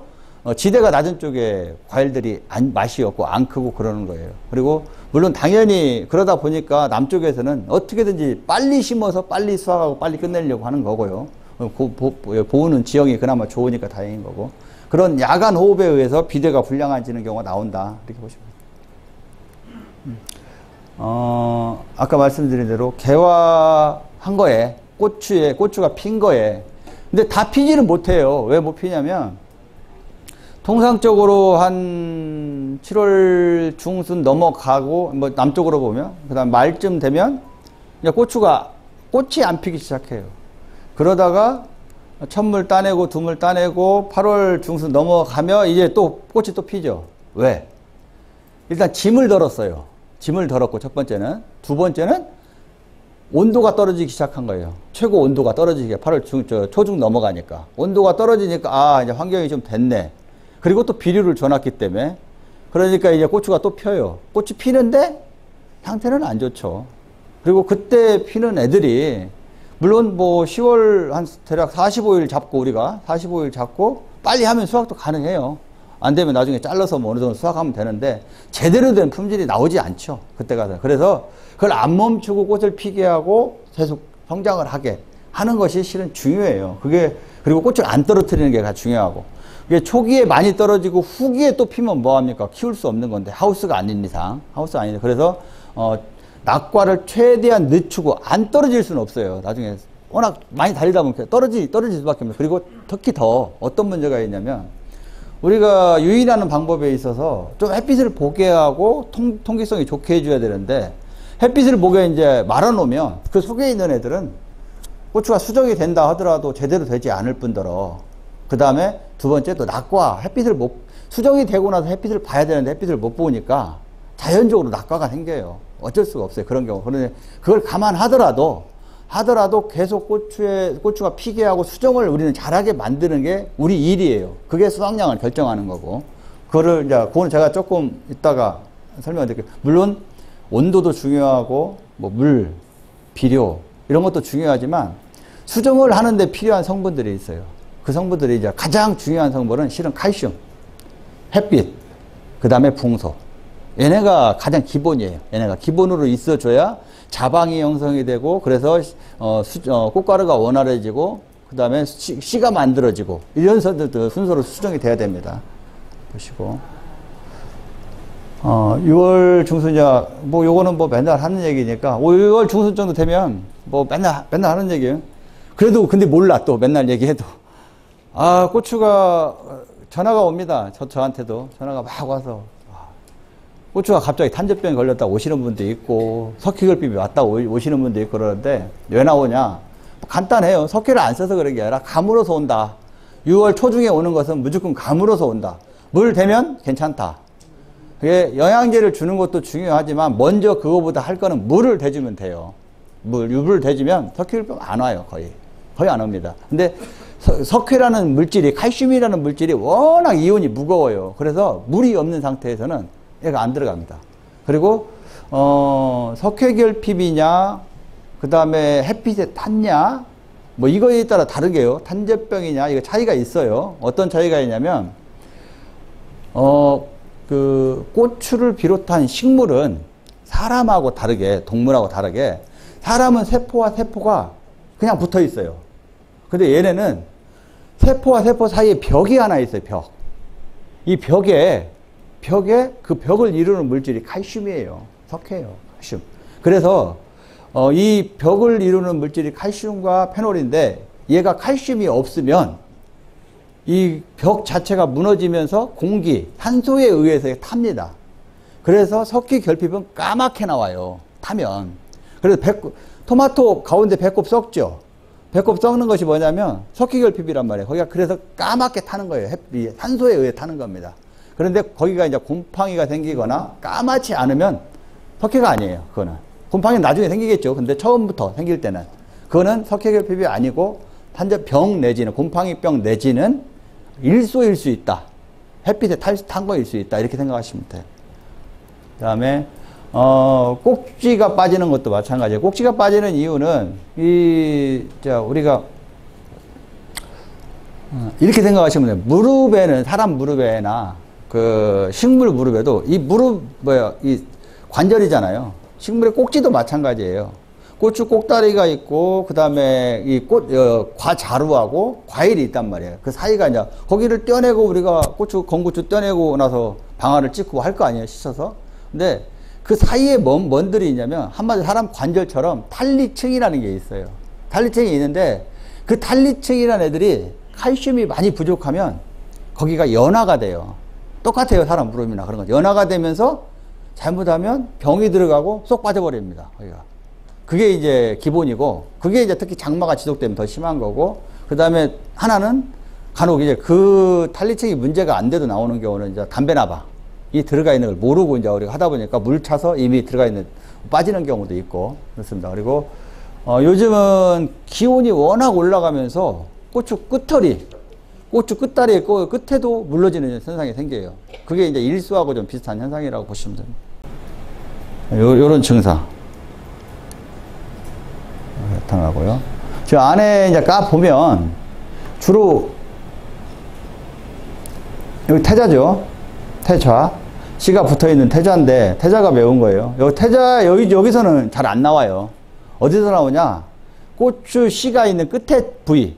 지대가 낮은 쪽에 과일들이 맛이 없고 안 크고 그러는 거예요. 그리고 물론 당연히 그러다 보니까 남쪽에서는 어떻게든지 빨리 심어서 빨리 수확하고 빨리 끝내려고 하는 거고요. 보호는 지형이 그나마 좋으니까 다행인 거고. 그런 야간 호흡에 의해서 비대가 불량해지는 경우가 나온다. 이렇게 보시면 돼요. 아까 말씀드린 대로 개화한 거에 고추가 핀 거에 근데 다 피지는 못해요. 왜 못 피냐면 통상적으로 한 7월 중순 넘어가고 뭐 남쪽으로 보면 그다음 말쯤 되면 이제 꽃이 안 피기 시작해요. 그러다가 첫물 따내고 두물 따내고 8월 중순 넘어가면 이제 또 꽃이 또 피죠. 왜? 일단 짐을 덜었어요. 짐을 덜었고 첫 번째는. 두 번째는 온도가 떨어지기 시작한 거예요. 최고 온도가 떨어지게 8월 초중 넘어가니까. 온도가 떨어지니까 이제 환경이 좀 됐네. 그리고 또 비료를 줘놨기 때문에. 그러니까 이제 고추가 또 펴요. 꽃이 피는데 상태는 안 좋죠. 그리고 그때 피는 애들이 물론 뭐 10월 한 대략 45일 잡고 우리가 45일 잡고 빨리 하면 수확도 가능해요. 안 되면 나중에 잘라서 뭐 어느 정도 수확하면 되는데 제대로 된 품질이 나오지 않죠. 그때 가서. 그래서 그걸 안 멈추고 꽃을 피게 하고 계속 성장을 하게 하는 것이 실은 중요해요. 그리고 꽃을 안 떨어뜨리는 게 가장 중요하고. 이게 초기에 많이 떨어지고 후기에 또 피면 뭐합니까? 키울 수 없는 건데 하우스가 아닌 이상. 하우스가 아니죠. 그래서 낙과를 최대한 늦추고 안 떨어질 수는 없어요. 나중에 워낙 많이 달리다 보면 떨어질 수밖에 없어요. 그리고 특히 더 어떤 문제가 있냐면 우리가 유인하는 방법에 있어서 좀 햇빛을 보게 하고 통기성이 좋게 해줘야 되는데 햇빛을 보게 이제 말아놓으면 그 속에 있는 애들은 고추가 수정이 된다 하더라도 제대로 되지 않을 뿐더러 그 다음에 두 번째 또 낙과 수정이 되고 나서 햇빛을 봐야 되는데 햇빛을 못 보니까 자연적으로 낙과가 생겨요. 어쩔 수가 없어요. 그런 경우. 그런데 그걸 감안하더라도 계속 고추가 피게 하고 수정을 우리는 잘하게 만드는 게 우리 일이에요. 그게 수확량을 결정하는 거고. 그거는 제가 조금 이따가 설명드릴게요. 물론 온도도 중요하고, 뭐 물, 비료, 이런 것도 중요하지만 수정을 하는데 필요한 성분들이 있어요. 그 성분들이 이제 가장 중요한 성분은 실은 칼슘, 햇빛, 그 다음에 붕소. 얘네가 가장 기본이에요. 얘네가 기본으로 있어줘야 자방이 형성이 되고 그래서 꽃가루가 원활해지고 그 다음에 씨가 만들어지고 이런 순서로 수정이 돼야 됩니다. 보시고 6월 중순이야 뭐 요거는 뭐 맨날 하는 얘기니까 6월 중순 정도 되면 뭐 맨날 하는 얘기예요. 그래도 근데 몰라 또 맨날 얘기해도 고추가 전화가 옵니다. 저한테도 전화가 막 와서 고추가 갑자기 탄저병에 걸렸다 오시는 분도 있고 석회결핍이 왔다 오시는 분도 있고 그러는데 왜 나오냐? 간단해요. 석회를 안 써서 그런 게 아니라 가물어서 온다. 6월 초중에 오는 것은 무조건 가물어서 온다. 물 대면 괜찮다. 그게 영양제를 주는 것도 중요하지만 먼저 그거보다 할 거는 물을 대주면 돼요. 물을 대주면 석회결핍 안 와요. 거의 안 옵니다. 근데 석회라는 물질이 칼슘이라는 물질이 워낙 이온이 무거워요. 그래서 물이 없는 상태에서는 얘가 안 들어갑니다. 그리고 석회결핍이냐 그 다음에 햇빛에 탔냐 뭐 이거에 따라 다르게요. 탄저병이냐 이거 차이가 있어요. 어떤 차이가 있냐면 그 고추를 비롯한 식물은 사람하고 다르게 동물하고 다르게 사람은 세포와 세포가 그냥 붙어 있어요. 근데 얘네는 세포와 세포 사이에 벽이 하나 있어요. 벽. 이 벽에 그 벽을 이루는 물질이 칼슘이에요. 석회예요. 칼슘. 그래서 이 벽을 이루는 물질이 칼슘과 페놀인데 얘가 칼슘이 없으면 이 벽 자체가 무너지면서 공기, 산소에 의해서 탑니다. 그래서 석기 결핍은 까맣게 나와요. 타면. 그래서 토마토 가운데 배꼽 썩죠. 배꼽 썩는 것이 뭐냐면 석기 결핍이란 말이에요. 거기가 그래서 까맣게 타는 거예요. 산소에 의해 타는 겁니다. 그런데 거기가 이제 곰팡이가 생기거나 까맣지 않으면 석회가 아니에요. 그거는. 곰팡이는 나중에 생기겠죠. 근데 처음부터 생길 때는. 그거는 석회 결핍이 아니고 탄저병 내지는 곰팡이병 내지는 일소일 수 있다. 햇빛에 탄 거일 수 있다. 이렇게 생각하시면 돼요. 그 다음에 꼭지가 빠지는 것도 마찬가지예요. 꼭지가 빠지는 이유는 우리가 이렇게 생각하시면 돼요. 무릎에는 사람 무릎에나 그 식물 무릎에도 이 관절이잖아요. 식물의 꼭지도 마찬가지예요. 고추 꼭다리가 있고 그 다음에 이 과자루하고 과일이 있단 말이에요. 그 사이가 이제 거기를 떼어내고 우리가 건고추 떼어내고 나서 방아를 찍고 할 거 아니에요. 씻어서. 근데 그 사이에 뭔들이 있냐면 한마디로 사람 관절처럼 탈리층이라는 게 있어요. 탈리층이 있는데 그 탈리층이라는 애들이 칼슘이 많이 부족하면 거기가 연화가 돼요. 똑같아요. 사람 무릎이나 그런 거. 연화가 되면서 잘못하면 병이 들어가고 쏙 빠져버립니다. 거기가. 그게 이제 기본이고, 그게 이제 특히 장마가 지속되면 더 심한 거고, 그 다음에 하나는 간혹 이제 그 탈리층이 문제가 안 돼도 나오는 경우는 이제 담배나바. 이 들어가 있는 걸 모르고 이제 우리가 하다 보니까 물 차서 이미 들어가 있는, 빠지는 경우도 있고, 그렇습니다. 그리고, 요즘은 기온이 워낙 올라가면서 고추 끝다리 끝에도 물러지는 현상이 생겨요. 그게 이제 일수하고 좀 비슷한 현상이라고 보시면 됩니다. 요런 증상. 나타나고요. 저 안에 이제 보면 주로 여기 태자죠. 태자. 씨가 붙어 있는 태자인데 태자가 매운 거예요. 여기서는 잘 안 나와요. 어디서 나오냐? 고추 씨가 있는 끝에 부위.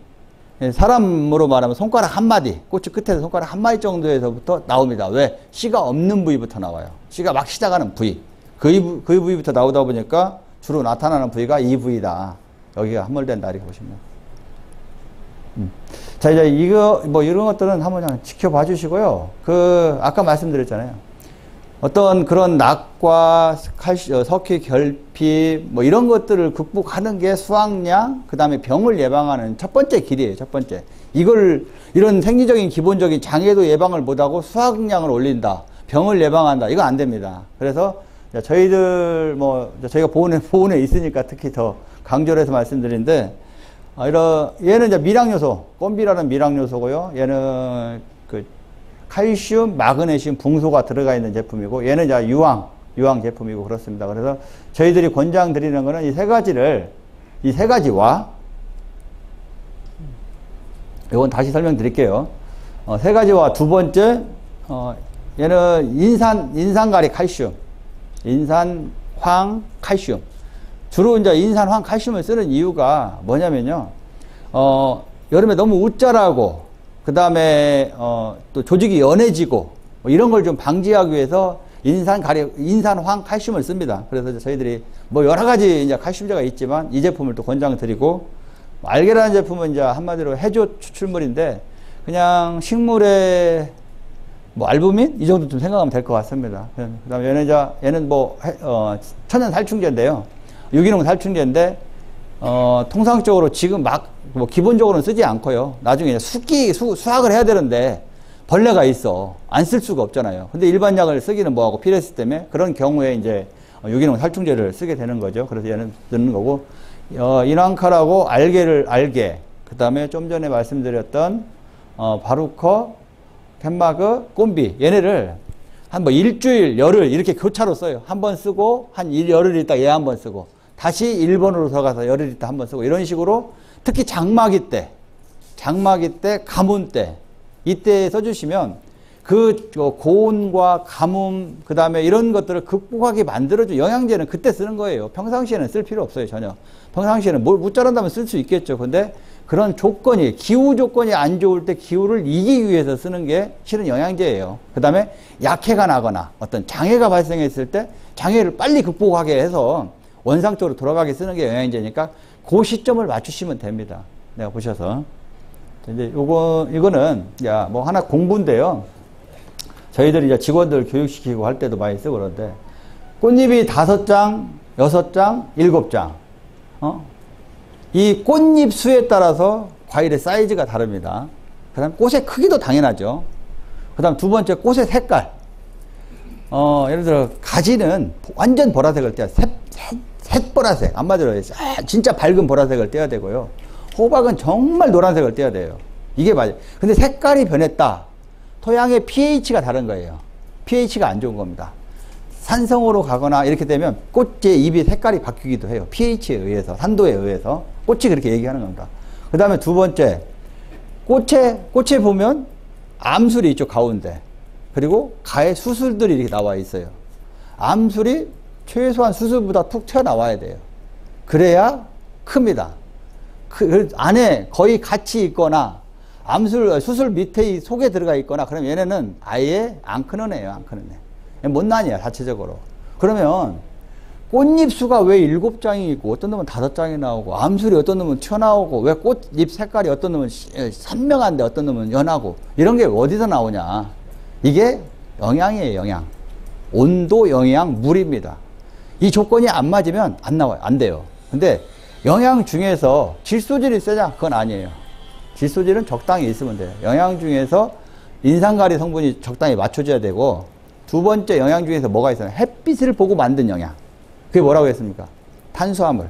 사람으로 말하면 손가락 한 마디, 고추 끝에서 손가락 한 마디 정도에서부터 나옵니다. 왜? 씨가 없는 부위부터 나와요. 씨가 막 시작하는 부위. 그 부위부터 나오다 보니까 주로 나타나는 부위가 이 부위다. 여기가 함몰된다. 이렇게 보시면. 자, 이제 이런 것들은 한번 그냥 지켜봐 주시고요. 아까 말씀드렸잖아요. 어떤 그런 낙과 석회 결핍, 이런 것들을 극복하는 게 수확량, 그 다음에 병을 예방하는 첫 번째 길이에요. 첫 번째. 이런 생리적인 기본적인 장애도 예방을 못하고 수확량을 올린다. 병을 예방한다. 이거 안 됩니다. 그래서 저희들 저희가 보온에 있으니까 특히 더 강조를 해서 말씀드리는데, 얘는 이제 미량요소, 꼼비라는 미량요소고요. 얘는 칼슘, 마그네슘, 붕소가 들어가 있는 제품이고, 얘는 이제 유황 제품이고 그렇습니다. 그래서 저희들이 권장드리는 거는 이 세 가지와, 이건 다시 설명드릴게요. 세 가지와 두 번째, 얘는 인산가리 칼슘, 인산황 칼슘. 주로 이제 인산황 칼슘을 쓰는 이유가 뭐냐면요. 여름에 너무 웃자라고, 그 다음에, 또 조직이 연해지고, 이런 걸 좀 방지하기 위해서 인산황 칼슘을 씁니다. 그래서 저희들이 여러 가지 이제 칼슘제가 있지만 이 제품을 또 권장드리고, 알게라는 제품은 이제 한마디로 해조 추출물인데, 그냥 식물의 알부민? 이 정도 좀 생각하면 될 것 같습니다. 그 다음에 얘는 천연 살충제인데요. 유기농 살충제인데, 통상적으로 지금 기본적으로는 쓰지 않고요. 나중에 수확을 해야 되는데, 벌레가 있어. 안 쓸 수가 없잖아요. 근데 일반 약을 쓰기는 뭐하고 피레스 때문에 그런 경우에 이제 유기농 살충제를 쓰게 되는 거죠. 그래서 얘는 쓰는 거고, 인황칼하고 알게, 그 다음에 좀 전에 말씀드렸던, 바루커, 캔마그, 꼼비. 얘네를 한 일주일, 열흘 이렇게 교차로 써요. 한 번 쓰고, 열흘 있다 얘 한 번 쓰고, 다시 1번으로 들어가서 열흘 있다 한 번 쓰고, 이런 식으로 특히 장마기 때, 가뭄 때, 이때 써주시면 그 고온과 가뭄, 그 다음에 이런 것들을 극복하게 만들어준 영양제는 그때 쓰는 거예요. 평상시에는 쓸 필요 없어요, 전혀. 평상시에는 뭘 못 자란다면 쓸 수 있겠죠. 근데 그런 조건이, 기후 조건이 안 좋을 때 기후를 이기기 위해서 쓰는 게 실은 영양제예요. 그 다음에 약해가 나거나 어떤 장애가 발생했을 때 장애를 빨리 극복하게 해서 원상적으로 돌아가게 쓰는 게 영양제니까 그 시점을 맞추시면 됩니다. 내가 보셔서. 이제 이거는, 야, 뭐 하나 공부인데요. 저희들이 이제 직원들 교육시키고 할 때도 많이 쓰고 그러는데, 꽃잎이 5장, 6장, 7장. 이 꽃잎 수에 따라서 과일의 사이즈가 다릅니다. 그 다음 꽃의 크기도 당연하죠. 그 다음 두 번째 꽃의 색깔. 예를 들어 가지는 완전 보라색을 떼야 샛보라색, 안맞아요. 진짜 밝은 보라색을 떼야 되고요. 호박은 정말 노란색을 떼야 돼요. 이게 맞아요. 근데 색깔이 변했다. 토양의 pH가 다른 거예요. pH가 안 좋은 겁니다. 산성으로 가거나 이렇게 되면 꽃의 잎이 색깔이 바뀌기도 해요. pH에 의해서, 산도에 의해서. 꽃이 그렇게 얘기하는 겁니다. 그 다음에 두 번째, 꽃에 보면 암술이 있죠, 가운데. 그리고 가에 수술들이 이렇게 나와 있어요. 암술이 최소한 수술보다 툭 튀어나와야 돼요. 그래야 큽니다. 그 안에 거의 같이 있거나 수술 밑에 속에 들어가 있거나 그러면 얘네는 아예 안 크는 애예요. 안 크는 애. 못난이야, 자체적으로. 그러면 꽃잎수가 왜 7장이 있고 어떤 놈은 5장이 나오고 암술이 어떤 놈은 튀어나오고 왜 꽃잎 색깔이 어떤 놈은 선명한데 어떤 놈은 연하고 이런 게 어디서 나오냐. 이게 영양이에요. 영양. 온도, 영양, 물입니다. 이 조건이 안 맞으면 안 나와요. 안 돼요. 근데 영양 중에서 질소질이 세냐? 그건 아니에요. 질소질은 적당히 있으면 돼요. 영양 중에서 인산가리 성분이 적당히 맞춰져야 되고 두 번째 영양 중에서 뭐가 있어요? 햇빛을 보고 만든 영양. 그게 뭐라고 했습니까? 탄수화물.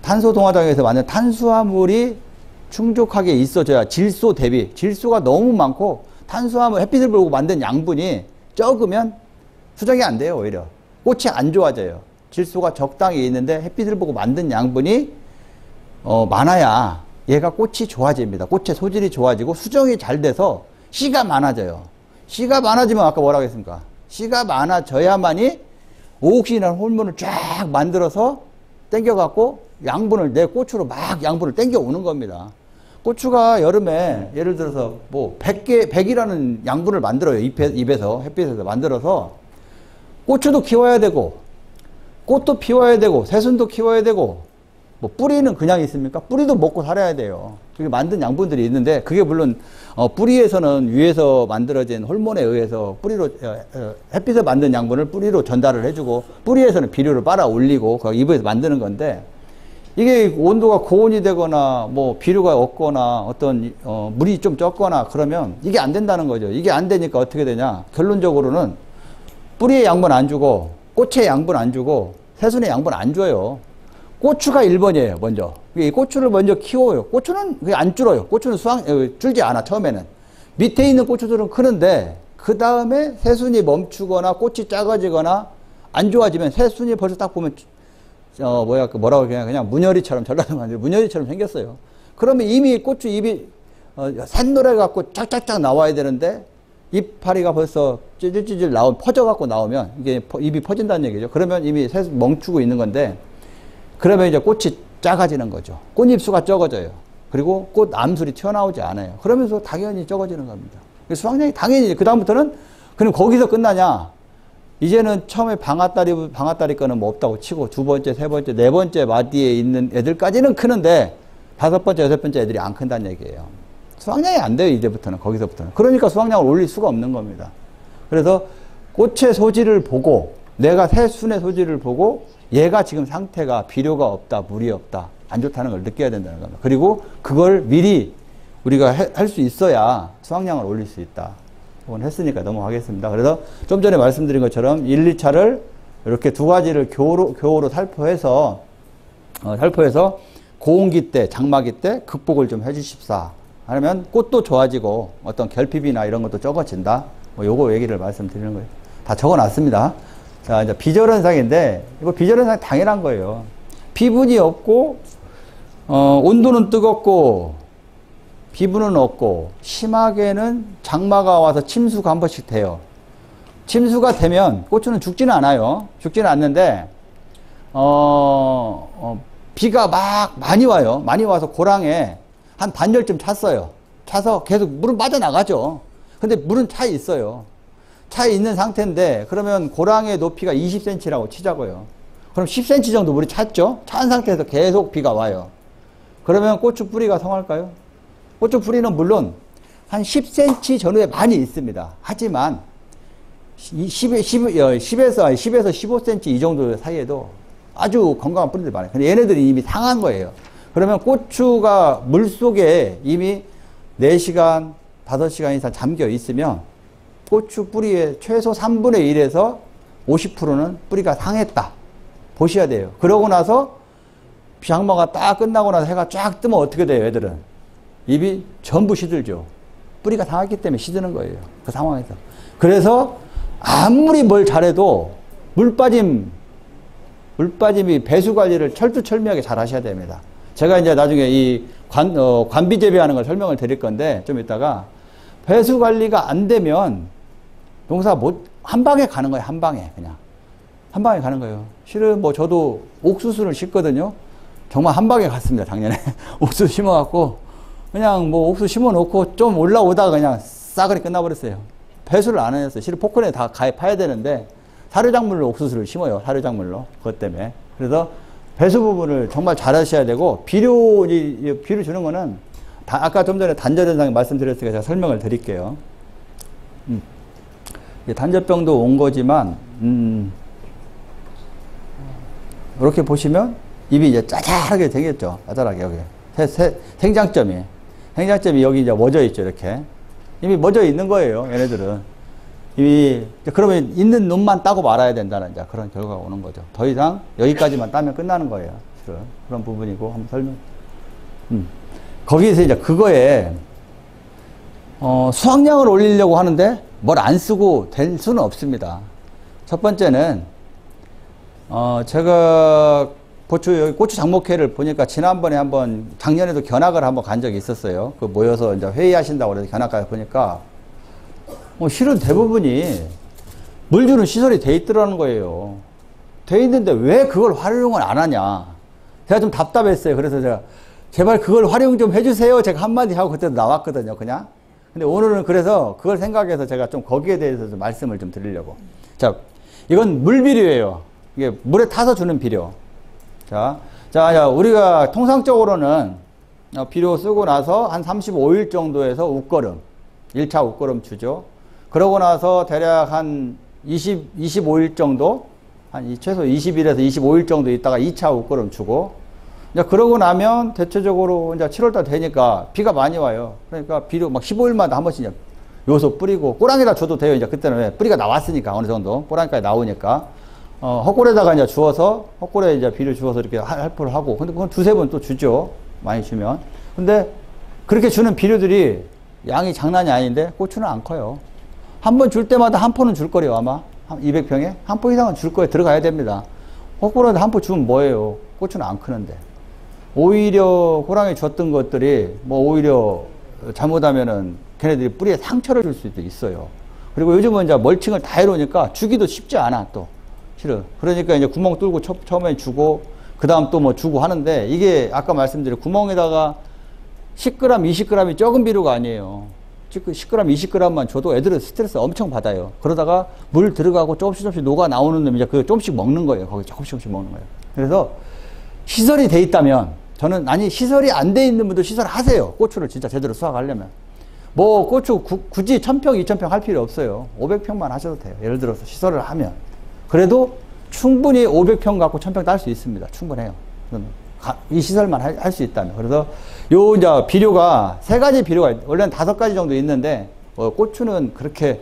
탄소동화장에서 만든 탄수화물이 충족하게 있어져야 질소 대비. 질소가 너무 많고 탄수화물 햇빛을 보고 만든 양분이 적으면 수정이 안 돼요. 오히려. 꽃이 안 좋아져요. 질소가 적당히 있는데 햇빛을 보고 만든 양분이 많아야 얘가 꽃이 좋아집니다. 꽃의 소질이 좋아지고 수정이 잘 돼서 씨가 많아져요. 씨가 많아지면 아까 뭐라고 했습니까? 씨가 많아져야만이 오옥신이라는 호르몬을 쫙 만들어서 땡겨갖고 양분을 내 꽃으로 막 양분을 땡겨오는 겁니다. 고추가 여름에 예를 들어서 뭐 100이라는 양분을 만들어요. 잎에서 햇빛에서 만들어서 고추도 키워야 되고 꽃도 피워야 되고 새순도 키워야 되고 뭐 뿌리는 그냥 있습니까? 뿌리도 먹고 살아야 돼요. 그게 만든 양분들이 있는데 그게 물론 뿌리에서는 위에서 만들어진 호르몬에 의해서 뿌리로 햇빛에 만든 양분을 뿌리로 전달을 해주고 뿌리에서는 비료를 빨아 올리고 그 잎에서 만드는 건데 이게 온도가 고온이 되거나 뭐 비료가 없거나 어떤 물이 좀 적거나 그러면 이게 안 된다는 거죠. 이게 안 되니까 어떻게 되냐? 결론적으로는 뿌리에 양분 안 주고 꽃에 양분 안 주고 새순에 양분 안 줘요. 고추가 1번이에요, 먼저. 이 고추를 먼저 키워요. 고추는 그게 안 줄어요. 고추는 줄지 않아, 처음에는. 밑에 있는 고추들은 크는데, 그 다음에 새순이 멈추거나 꽃이 작아지거나 안 좋아지면 새순이 벌써 딱 보면, 뭐라고 그냥 문열이처럼, 전라도 말로 문열이처럼 생겼어요. 그러면 이미 고추 잎이, 샛노래 갖고 쫙쫙쫙 나와야 되는데, 잎파리가 벌써 찌질찌질 퍼져갖고 나오면, 이게 잎이 퍼진다는 얘기죠. 그러면 이미 새순 멈추고 있는 건데, 그러면 이제 꽃이 작아지는 거죠. 꽃잎수가 적어져요. 그리고 꽃 암술이 튀어나오지 않아요. 그러면서 당연히 적어지는 겁니다. 수확량이 당연히 그다음부터는 그럼 거기서 끝나냐? 이제는 처음에 방아다리 거는 뭐 없다고 치고 두 번째, 세 번째, 네 번째 마디에 있는 애들까지는 크는데 다섯 번째, 여섯 번째 애들이 안 큰다는 얘기예요. 수확량이 안 돼요. 이제부터는 거기서부터는. 그러니까 수확량을 올릴 수가 없는 겁니다. 그래서 꽃의 소질을 보고 내가 새순의 소질을 보고 얘가 지금 상태가 비료가 없다, 물이 없다, 안 좋다는 걸 느껴야 된다는 겁니다. 그리고 그걸 미리 우리가 할 수 있어야 수확량을 올릴 수 있다. 이건 했으니까 넘어가겠습니다. 그래서 좀 전에 말씀드린 것처럼 1, 2차를 이렇게 두 가지를 교호로 살포해서 고온기 때, 장마기 때 극복을 좀 해주십사. 하면 꽃도 좋아지고 어떤 결핍이나 이런 것도 적어진다. 뭐 요거 얘기를 말씀드리는 거예요. 다 적어놨습니다. 자, 이제 비절현상인데, 이거 비절현상 당연한 거예요. 비분이 없고, 온도는 뜨겁고, 비분은 없고 심하게는 장마가 와서 침수가 한 번씩 돼요. 침수가 되면 고추는 죽지는 않아요. 죽지는 않는데 비가 막 많이 와요. 많이 와서 고랑에 한 반절쯤 찼어요. 차서 계속 물은 빠져나가죠. 근데 물은 차에 있어요. 차에 있는 상태인데 그러면 고랑의 높이가 20cm라고 치자고요. 그럼 10cm 정도 물이 찼죠. 찬 상태에서 계속 비가 와요. 그러면 고추 뿌리가 성할까요? 고추 뿌리는 물론 한 10cm 전후에 많이 있습니다. 하지만 10에서 15cm 이 정도 사이에도 아주 건강한 뿌리들이 많아요. 근데 얘네들이 이미 상한 거예요. 그러면 고추가 물 속에 이미 4시간, 5시간 이상 잠겨 있으면 고추 뿌리의 최소 3분의 1에서 50%는 뿌리가 상했다. 보셔야 돼요. 그러고 나서 장마가 딱 끝나고 나서 해가 쫙 뜨면 어떻게 돼요, 애들은? 잎이 전부 시들죠. 뿌리가 상했기 때문에 시드는 거예요. 그 상황에서. 그래서 아무리 뭘 잘해도 물빠짐이 배수 관리를 철두철미하게 잘 하셔야 됩니다. 제가 이제 나중에 이 관비 재배하는 걸 설명을 드릴 건데 좀 이따가 배수 관리가 안 되면 농사 한 방에 가는 거예요. 한 방에 그냥. 한 방에 가는 거예요. 실은 뭐 저도 옥수수를 심거든요. 정말 한 방에 갔습니다. 작년에. 옥수수 심어갖고 그냥 뭐 옥수수 심어놓고 좀 올라오다가 그냥 싸그리 끝나버렸어요. 배수를 안 했어요. 실은 포크에 다 가입해야 되는데 사료작물로 옥수수를 심어요. 사료작물로. 그것 때문에. 그래서 배수 부분을 정말 잘 하셔야 되고 비료 주는 거는 아까 좀 전에 단절현상 말씀드렸으니까 제가 설명을 드릴게요. 단절병도 온 거지만 이렇게 보시면 잎이 이제 짜잘하게 생겼죠. 짜잘하게 여기 생장점이 여기 이제 멎어 있죠. 이렇게 이미 멎어 있는 거예요. 얘네들은 이미 그러면 있는 놈만 따고 말아야 된다는 이제 그런 결과가 오는 거죠. 더 이상 여기까지만 따면 끝나는 거예요. 그런 부분이고 한번 설명. 거기에서 이제 그거에 수확량을 올리려고 하는데 뭘 안 쓰고 될 수는 없습니다. 첫 번째는 제가 고추 장목회를 보니까 지난번에 한번 작년에도 견학을 한번 간 적이 있었어요. 그 모여서 이제 회의하신다고 그래서 견학 가서 보니까 실은 대부분이 물 주는 시설이 돼 있더라는 거예요. 돼 있는데 왜 그걸 활용을 안 하냐. 제가 좀 답답했어요. 그래서 제가 제발 그걸 활용 좀 해주세요. 제가 한마디 하고 그때도 나왔거든요. 그냥. 근데 오늘은 그래서 그걸 생각해서 제가 좀 거기에 대해서 좀 말씀을 좀 드리려고. 자, 이건 물비료예요. 이게 물에 타서 주는 비료. 자, 우리가 통상적으로는 비료 쓰고 나서 한 35일 정도에서 웃거름, 1차 웃거름 주죠. 그러고 나서 대략 한 25일 정도, 최소 20일에서 25일 정도 있다가 2차 웃거름 주고, 이제 그러고 나면 대체적으로 이제 7월달 되니까 비가 많이 와요. 그러니까 비료 막 15일마다 한 번씩 이제 요소 뿌리고, 꼬랑에다 줘도 돼요. 이제 그때는 왜? 뿌리가 나왔으니까 어느 정도. 꼬랑까지 나오니까. 헛골에다가 이제 주워서, 헛골에 이제 비료 주워서 이렇게 할포를 하고, 근데 그건 두세 번 또 주죠. 많이 주면. 근데 그렇게 주는 비료들이 양이 장난이 아닌데 고추는 안 커요. 한 번 줄 때마다 한 포는 줄 거래요, 아마. 한 200평에? 한 포 이상은 줄 거에 들어가야 됩니다. 헛골에다 한 포 주면 뭐예요? 고추는 안 크는데. 오히려 호랑이 줬던 것들이 뭐 오히려 잘못하면은 걔네들이 뿌리에 상처를 줄 수도 있어요. 그리고 요즘은 이제 멀칭을 다 해놓으니까 주기도 쉽지 않아, 또. 실은. 그러니까 이제 구멍 뚫고 처음에 주고, 그 다음 또 뭐 주고 하는데, 이게 아까 말씀드린 구멍에다가 10g, 20g이 적은 비료가 아니에요. 10g, 20g만 줘도 애들은 스트레스 엄청 받아요. 그러다가 물 들어가고 조금씩 녹아 나오는 놈이 이제 그 조금씩 먹는 거예요. 거기 조금씩 먹는 거예요. 그래서 시설이 돼 있다면, 저는, 아니, 시설이 안 돼 있는 분들 시설 하세요. 고추를 진짜 제대로 수확하려면. 뭐, 고추 굳이 1000평, 2000평 할 필요 없어요. 500평만 하셔도 돼요. 예를 들어서 시설을 하면. 그래도 충분히 500평 갖고 1000평 딸 수 있습니다. 충분해요. 이 시설만 할 수 있다면. 그래서 요 이제 비료가 3가지 비료가 원래는 5가지 정도 있는데 고추는 그렇게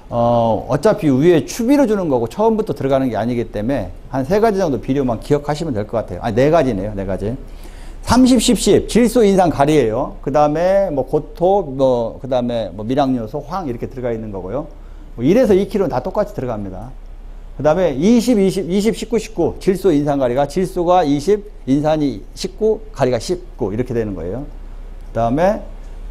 어차피 위에 추비로 주는 거고 처음부터 들어가는 게 아니기 때문에 한 3가지 정도 비료만 기억하시면 될 것 같아요. 아니 4가지네요. 4가지. 30, 10, 10 질소, 인산, 가리예요. 그 다음에 뭐 고토, 그 다음에 뭐 밀양요소, 황 이렇게 들어가 있는 거고요. 뭐 1에서 2kg는 다 똑같이 들어갑니다. 그 다음에 20, 19, 19 질소, 인산, 가리가 질소가 20, 인산이 19, 가리가 19 이렇게 되는 거예요. 그 다음에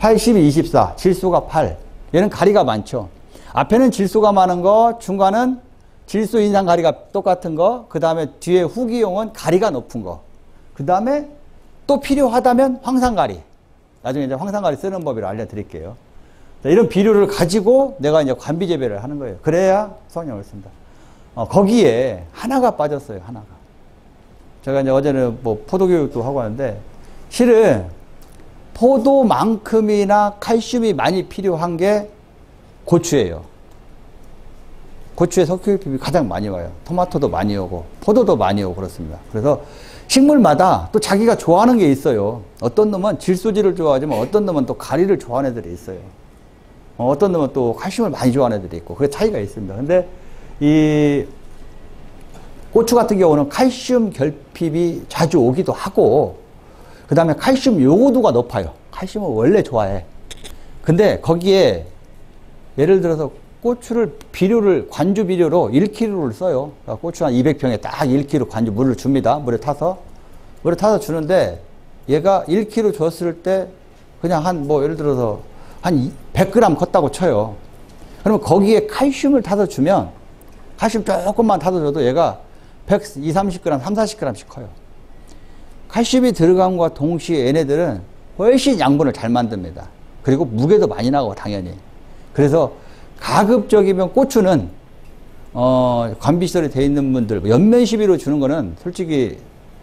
82, 24. 질소가 8. 얘는 가리가 많죠. 앞에는 질소가 많은 거, 중간은 질소 인산 가리가 똑같은 거, 그 다음에 뒤에 후기용은 가리가 높은 거. 그 다음에 또 필요하다면 황산가리. 나중에 이제 황산가리 쓰는 법을 알려드릴게요. 자, 이런 비료를 가지고 내가 이제 관비 재배를 하는 거예요. 그래야 수확량을 쓴다. 거기에 하나가 빠졌어요. 하나가. 제가 이제 어제는 뭐 포도 교육도 하고 하는데 실은 포도만큼이나 칼슘이 많이 필요한 게 고추예요. 고추에 석유결핍이 가장 많이 와요. 토마토도 많이 오고 포도도 많이 오고 그렇습니다. 그래서 식물마다 또 자기가 좋아하는 게 있어요. 어떤 놈은 질소질을 좋아하지만 어떤 놈은 또 가리를 좋아하는 애들이 있어요. 어떤 놈은 또 칼슘을 많이 좋아하는 애들이 있고 그게 차이가 있습니다. 근데 이 고추 같은 경우는 칼슘 결핍이 자주 오기도 하고 그 다음에 칼슘 요구도가 높아요. 칼슘을 원래 좋아해. 근데 거기에 예를 들어서 고추를 비료를 관주 비료로 1kg를 써요. 그러니까 고추 한 200평에 딱 1kg 관주 물을 줍니다. 물에 타서 주는데 얘가 1kg 줬을 때 그냥 한 뭐 예를 들어서 한 100g 컸다고 쳐요. 그러면 거기에 칼슘을 타서 주면 칼슘 조금만 타서 줘도 얘가 120, 30g, 30, 40g씩 커요. 칼슘이 들어감과 동시에 얘네들은 훨씬 양분을 잘 만듭니다. 그리고 무게도 많이 나가고 당연히. 그래서 가급적이면 고추는 관비시설이 되어 있는 분들 연면 시비로 주는 거는 솔직히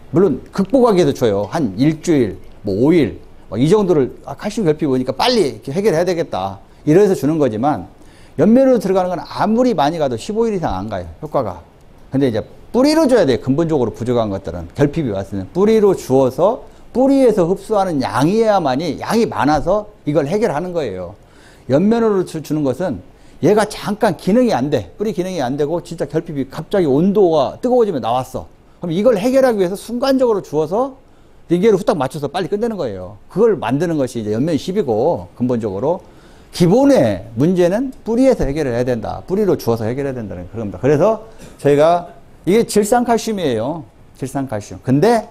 물론 극복하기에도 줘요. 한 일주일, 뭐 5일 뭐 이 정도를 칼슘 결핍이 오니까 빨리 이렇게 해결해야 되겠다 이래서 주는 거지만 연면으로 들어가는 건 아무리 많이 가도 15일 이상 안 가요. 효과가. 근데 이제 뿌리로 줘야 돼요. 근본적으로 부족한 것들은 결핍이 왔으면 뿌리로 주어서 뿌리에서 흡수하는 양이어야만이 양이 많아서 이걸 해결하는 거예요. 연면으로 주는 것은 얘가 잠깐 기능이 안 돼. 뿌리 기능이 안 되고 진짜 결핍이 갑자기 온도가 뜨거워지면 나왔어. 그럼 이걸 해결하기 위해서 순간적으로 주어서 링겔을 후딱 맞춰서 빨리 끝내는 거예요. 그걸 만드는 것이 이제 연면 10이고 근본적으로 기본의 문제는 뿌리에서 해결을 해야 된다. 뿌리로 주어서 해결해야 된다는 그런 겁니다. 그래서 저희가 이게 질산칼슘이에요. 질산칼슘. 근데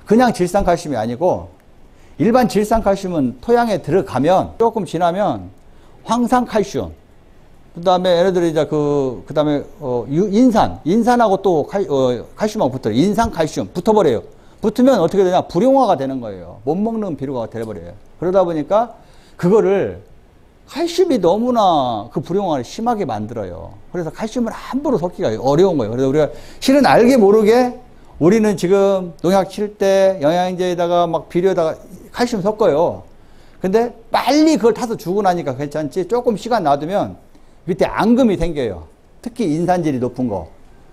그냥 질산칼슘이 아니고 일반 질산칼슘은 토양에 들어가면 조금 지나면 황산칼슘 그 다음에 얘네들이 이제 그 다음에 인산하고 또 칼슘하고 붙어요. 인산칼슘 붙어버려요. 붙으면 어떻게 되냐? 불용화가 되는 거예요. 못 먹는 비료가 돼버려요. 그러다 보니까 그거를 칼슘이 너무나 그 불용화를 심하게 만들어요. 그래서 칼슘을 함부로 섞기가 어려운 거예요. 그래서 우리가 실은 알게 모르게 우리는 지금 농약 칠 때 영양제에다가 막 비료에다가 칼슘 섞어요. 근데 빨리 그걸 타서 주고 나니까 괜찮지. 조금 시간 놔두면 밑에 앙금이 생겨요. 특히 인산질이 높은 거.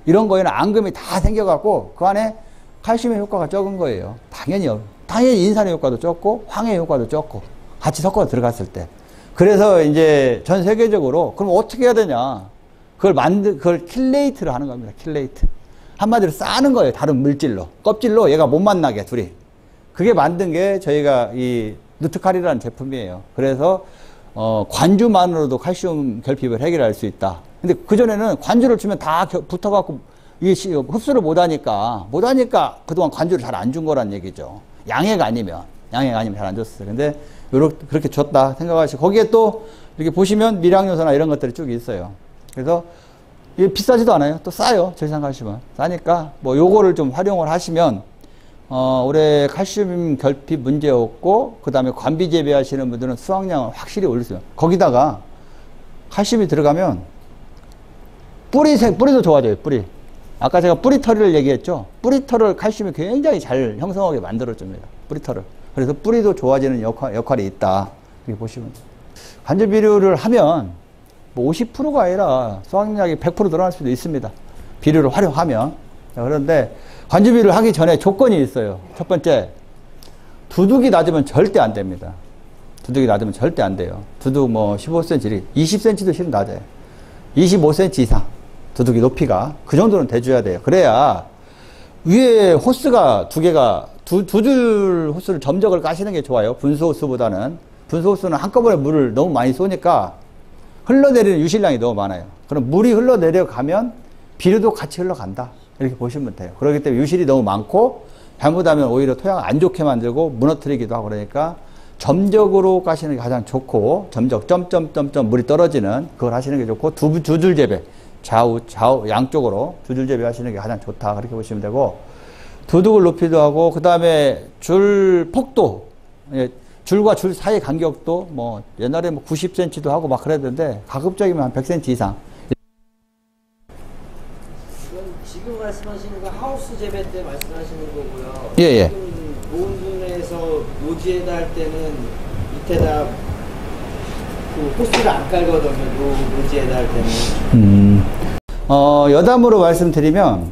이런 거에는 앙금이 다 생겨갖고 그 안에 칼슘의 효과가 적은 거예요. 당연히 인산의 효과도 적고 황의 효과도 적고 같이 섞어서 들어갔을 때. 그래서 이제 전 세계적으로 그럼 어떻게 해야 되냐? 그걸 킬레이트를 하는 겁니다. 킬레이트. 한마디로 싸는 거예요. 다른 물질로. 껍질로 얘가 못 만나게 둘이. 그게 만든 게 저희가 이 누트칼이라는 제품이에요. 그래서 관주만으로도 칼슘 결핍을 해결할 수 있다. 근데 그전에는 관주를 주면 다 붙어갖고 이게 흡수를 못하니까 그동안 관주를 잘 안 준 거란 얘기죠. 양해가 아니면 잘 안 줬어요. 근데 그렇게 줬다 생각하시고 거기에 또 이렇게 보시면 미량요소나 이런 것들이 쭉 있어요. 그래서 이게 비싸지도 않아요. 또 싸요. 질산칼슘은 싸니까 뭐 요거를 좀 활용을 하시면 올해 칼슘 결핍 문제 없고 그 다음에 관비 재배하시는 분들은 수확량을 확실히 올릴 수 있어요. 거기다가 칼슘이 들어가면 뿌리도 좋아져요. 뿌리. 아까 제가 뿌리털을 얘기했죠. 뿌리털을 칼슘이 굉장히 잘 형성하게 만들어줍니다. 뿌리털을. 그래서 뿌리도 좋아지는 역할이 있다. 이렇게 보시면 돼요. 관주 비료를 하면 뭐 50%가 아니라 수확량이 100% 늘어날 수도 있습니다. 비료를 활용하면. 그런데 관주 비료를 하기 전에 조건이 있어요. 첫 번째, 두둑이 낮으면 절대 안 됩니다. 두둑이 낮으면 절대 안 돼요. 두둑 뭐 15cm, 20cm도 실은 낮아요. 25cm 이상. 두둑이 높이가 그 정도는 돼줘야 돼요. 그래야 위에 호스가 두 개가 두 줄 호스를 점적을 까시는 게 좋아요. 분수 호스보다는. 분수 호스는 한꺼번에 물을 너무 많이 쏘니까 흘러내리는 유실량이 너무 많아요. 그럼 물이 흘러내려가면 비료도 같이 흘러간다. 이렇게 보시면 돼요. 그렇기 때문에 유실이 너무 많고 잘못하면 오히려 토양을 안 좋게 만들고 무너뜨리기도 하고 그러니까 점적으로 까시는 게 가장 좋고, 점적, 점점점점 물이 떨어지는 그걸 하시는 게 좋고, 두 줄 재배, 좌우 양쪽으로 두 줄 재배 하시는 게 가장 좋다. 그렇게 보시면 되고, 두둑을 높이도 하고, 그 다음에 줄 폭도, 예, 줄과 줄 사이 간격도 뭐 옛날에 뭐 90cm도 하고 막 그랬는데 가급적이면 한 100cm 이상. 이건 지금 말씀하시는 거 하우스 재배 때 말씀하시는 거고요. 예, 예. 지금 모은분에서 노지에다 할 때는 밑에다 그 호스를 안 깔거든요. 노지에다 할 때는. 여담으로 말씀드리면,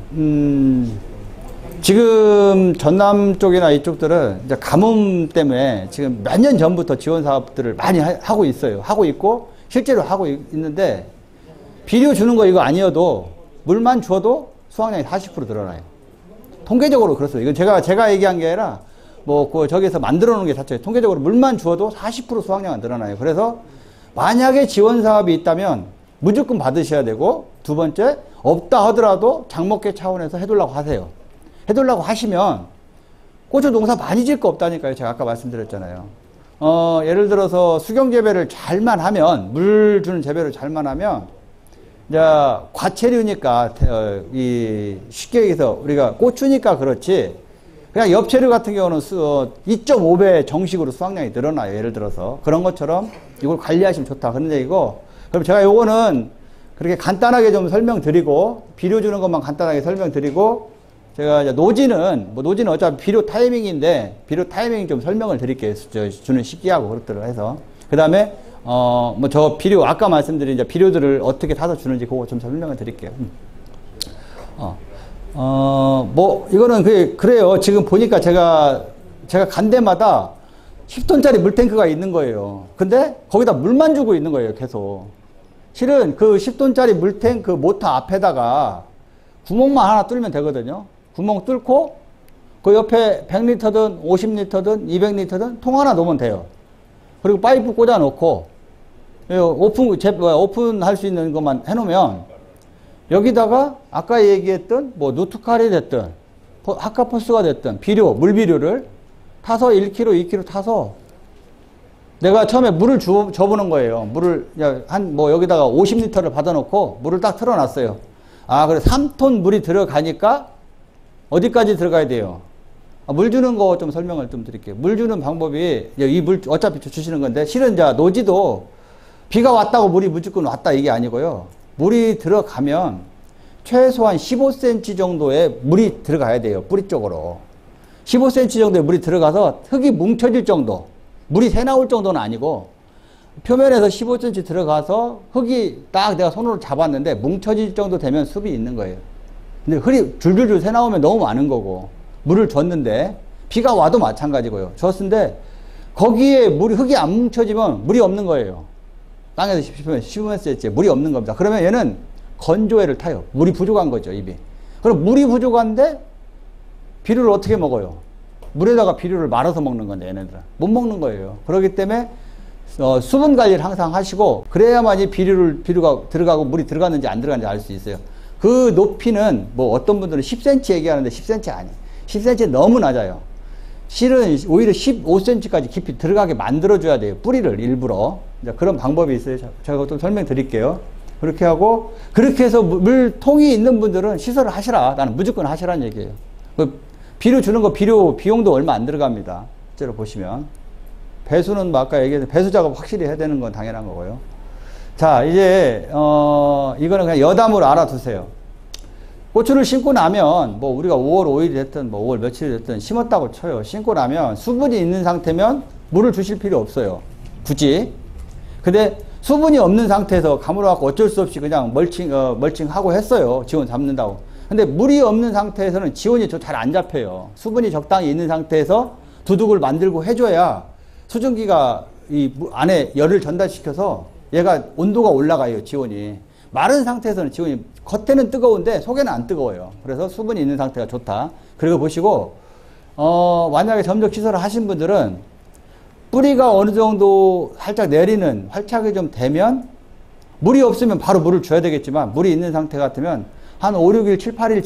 지금 전남 쪽이나 이쪽들은 이제 가뭄 때문에 지금 몇 년 전부터 지원 사업들을 많이 하고 있어요. 하고 있고, 실제로 하고 있는데, 비료 주는 거 이거 아니어도 물만 줘도 수확량이 40% 늘어나요. 통계적으로 그렇습니다. 이건 제가 얘기한 게 아니라, 뭐, 저기서 만들어 놓은 게 자체, 통계적으로 물만 주어도 40% 수확량이 늘어나요. 그래서 만약에 지원 사업이 있다면 무조건 받으셔야 되고, 두 번째, 없다 하더라도 장목계 차원에서 해두려고 하세요. 해두려고 하시면 고추 농사 많이 질 거 없다니까요. 제가 아까 말씀드렸잖아요. 예를 들어서 수경 재배를 잘만 하면, 물 주는 재배를 잘만 하면, 이제 과체류니까, 쉽게 얘기해서 우리가 고추니까 그렇지, 그냥 엽체류 같은 경우는 2.5배 정식으로 수확량이 늘어나요. 예를 들어서. 그런 것처럼 이걸 관리하시면 좋다. 그런 얘기고, 그럼 제가 요거는 그렇게 간단하게 좀 설명드리고, 비료 주는 것만 간단하게 설명드리고, 제가 이제 노지는 어차피 비료 타이밍인데, 비료 타이밍 좀 설명을 드릴게요. 주는 시기하고 그것들을 해서. 그 다음에, 저 비료, 아까 말씀드린 이제 비료들을 어떻게 타서 주는지 그거 좀 설명을 드릴게요. 이거는 그래요. 지금 보니까 제가 간 데마다 10톤짜리 물탱크가 있는 거예요. 근데 거기다 물만 주고 있는 거예요. 계속. 실은 그 10톤짜리 물탱크 모터 앞에다가 구멍만 하나 뚫으면 되거든요. 구멍 뚫고 그 옆에 100리터든 50리터든 200리터든 통 하나 놓으면 돼요. 그리고 파이프 꽂아 놓고 오픈할 수 있는 것만 해놓으면 여기다가 아까 얘기했던 뭐 누트칼이 됐든 하카포스가 됐든 물비료를 타서 1kg, 2kg 타서 내가 처음에 물을 줘보는 거예요. 물을 여기다가 50리터를 받아놓고 물을 딱 틀어놨어요. 그래 3톤 물이 들어가니까 어디까지 들어가야 돼요? 물 주는 거 좀 설명을 좀 드릴게요. 물 주는 방법이, 이 물 어차피 주시는 건데, 실은 이제 노지도 비가 왔다고 물이 무조건 왔다 이게 아니고요. 물이 들어가면 최소한 15cm 정도의 물이 들어가야 돼요. 뿌리 쪽으로. 15cm 정도의 물이 들어가서 흙이 뭉쳐질 정도. 물이 새 나올 정도는 아니고, 표면에서 15cm 들어가서 흙이 딱 내가 손으로 잡았는데 뭉쳐질 정도 되면 숲이 있는 거예요. 근데 흙이 줄줄줄 새 나오면 너무 많은 거고, 물을 줬는데, 비가 와도 마찬가지고요. 줬는데, 거기에 흙이 안 뭉쳐지면 물이 없는 거예요. 땅에서 15cm째 물이 없는 겁니다. 그러면 얘는 건조해를 타요. 물이 부족한 거죠, 입이. 그럼 물이 부족한데, 비료를 어떻게 먹어요? 물에다가 비료를 말아서 먹는 건데, 얘네들은. 못 먹는 거예요. 그렇기 때문에, 수분 관리를 항상 하시고, 그래야만이 비료가 들어가고 물이 들어갔는지 안 들어갔는지 알 수 있어요. 그 높이는 어떤 분들은 10cm 얘기하는데 10cm 아니에요. 10cm 너무 낮아요. 실은 오히려 15cm까지 깊이 들어가게 만들어줘야 돼요. 뿌리를 일부러. 그런 방법이 있어요. 제가 그것도 설명드릴게요. 그렇게 하고, 그렇게 해서 물통이 있는 분들은 시설을 하시라. 나는 무조건 하시라는 얘기예요. 비료 주는 거 비용도 얼마 안 들어갑니다. 실제로 보시면. 배수는 아까 얘기했던 배수 작업 확실히 해야 되는 건 당연한 거고요. 자, 이제, 이거는 그냥 여담으로 알아두세요. 고추를 심고 나면, 우리가 5월 5일이 됐든, 5월 며칠이 됐든 심었다고 쳐요. 심고 나면 수분이 있는 상태면 물을 주실 필요 없어요. 굳이. 근데 수분이 없는 상태에서 가물어갖고 어쩔 수 없이 그냥 멀칭하고 했어요. 지원 잡는다고. 근데 물이 없는 상태에서는 지원이 잘 안 잡혀요. 수분이 적당히 있는 상태에서 두둑을 만들고 해줘야 수증기가 이 안에 열을 전달시켜서 얘가 온도가 올라가요, 지원이. 마른 상태에서는 지원이 겉에는 뜨거운데 속에는 안 뜨거워요. 그래서 수분이 있는 상태가 좋다. 그리고 보시고 만약에 점적 시설을 하신 분들은 뿌리가 어느 정도 살짝 내리는 활착이 좀 되면 물이 없으면 바로 물을 줘야 되겠지만 물이 있는 상태 같으면 한 5, 6일, 7, 8일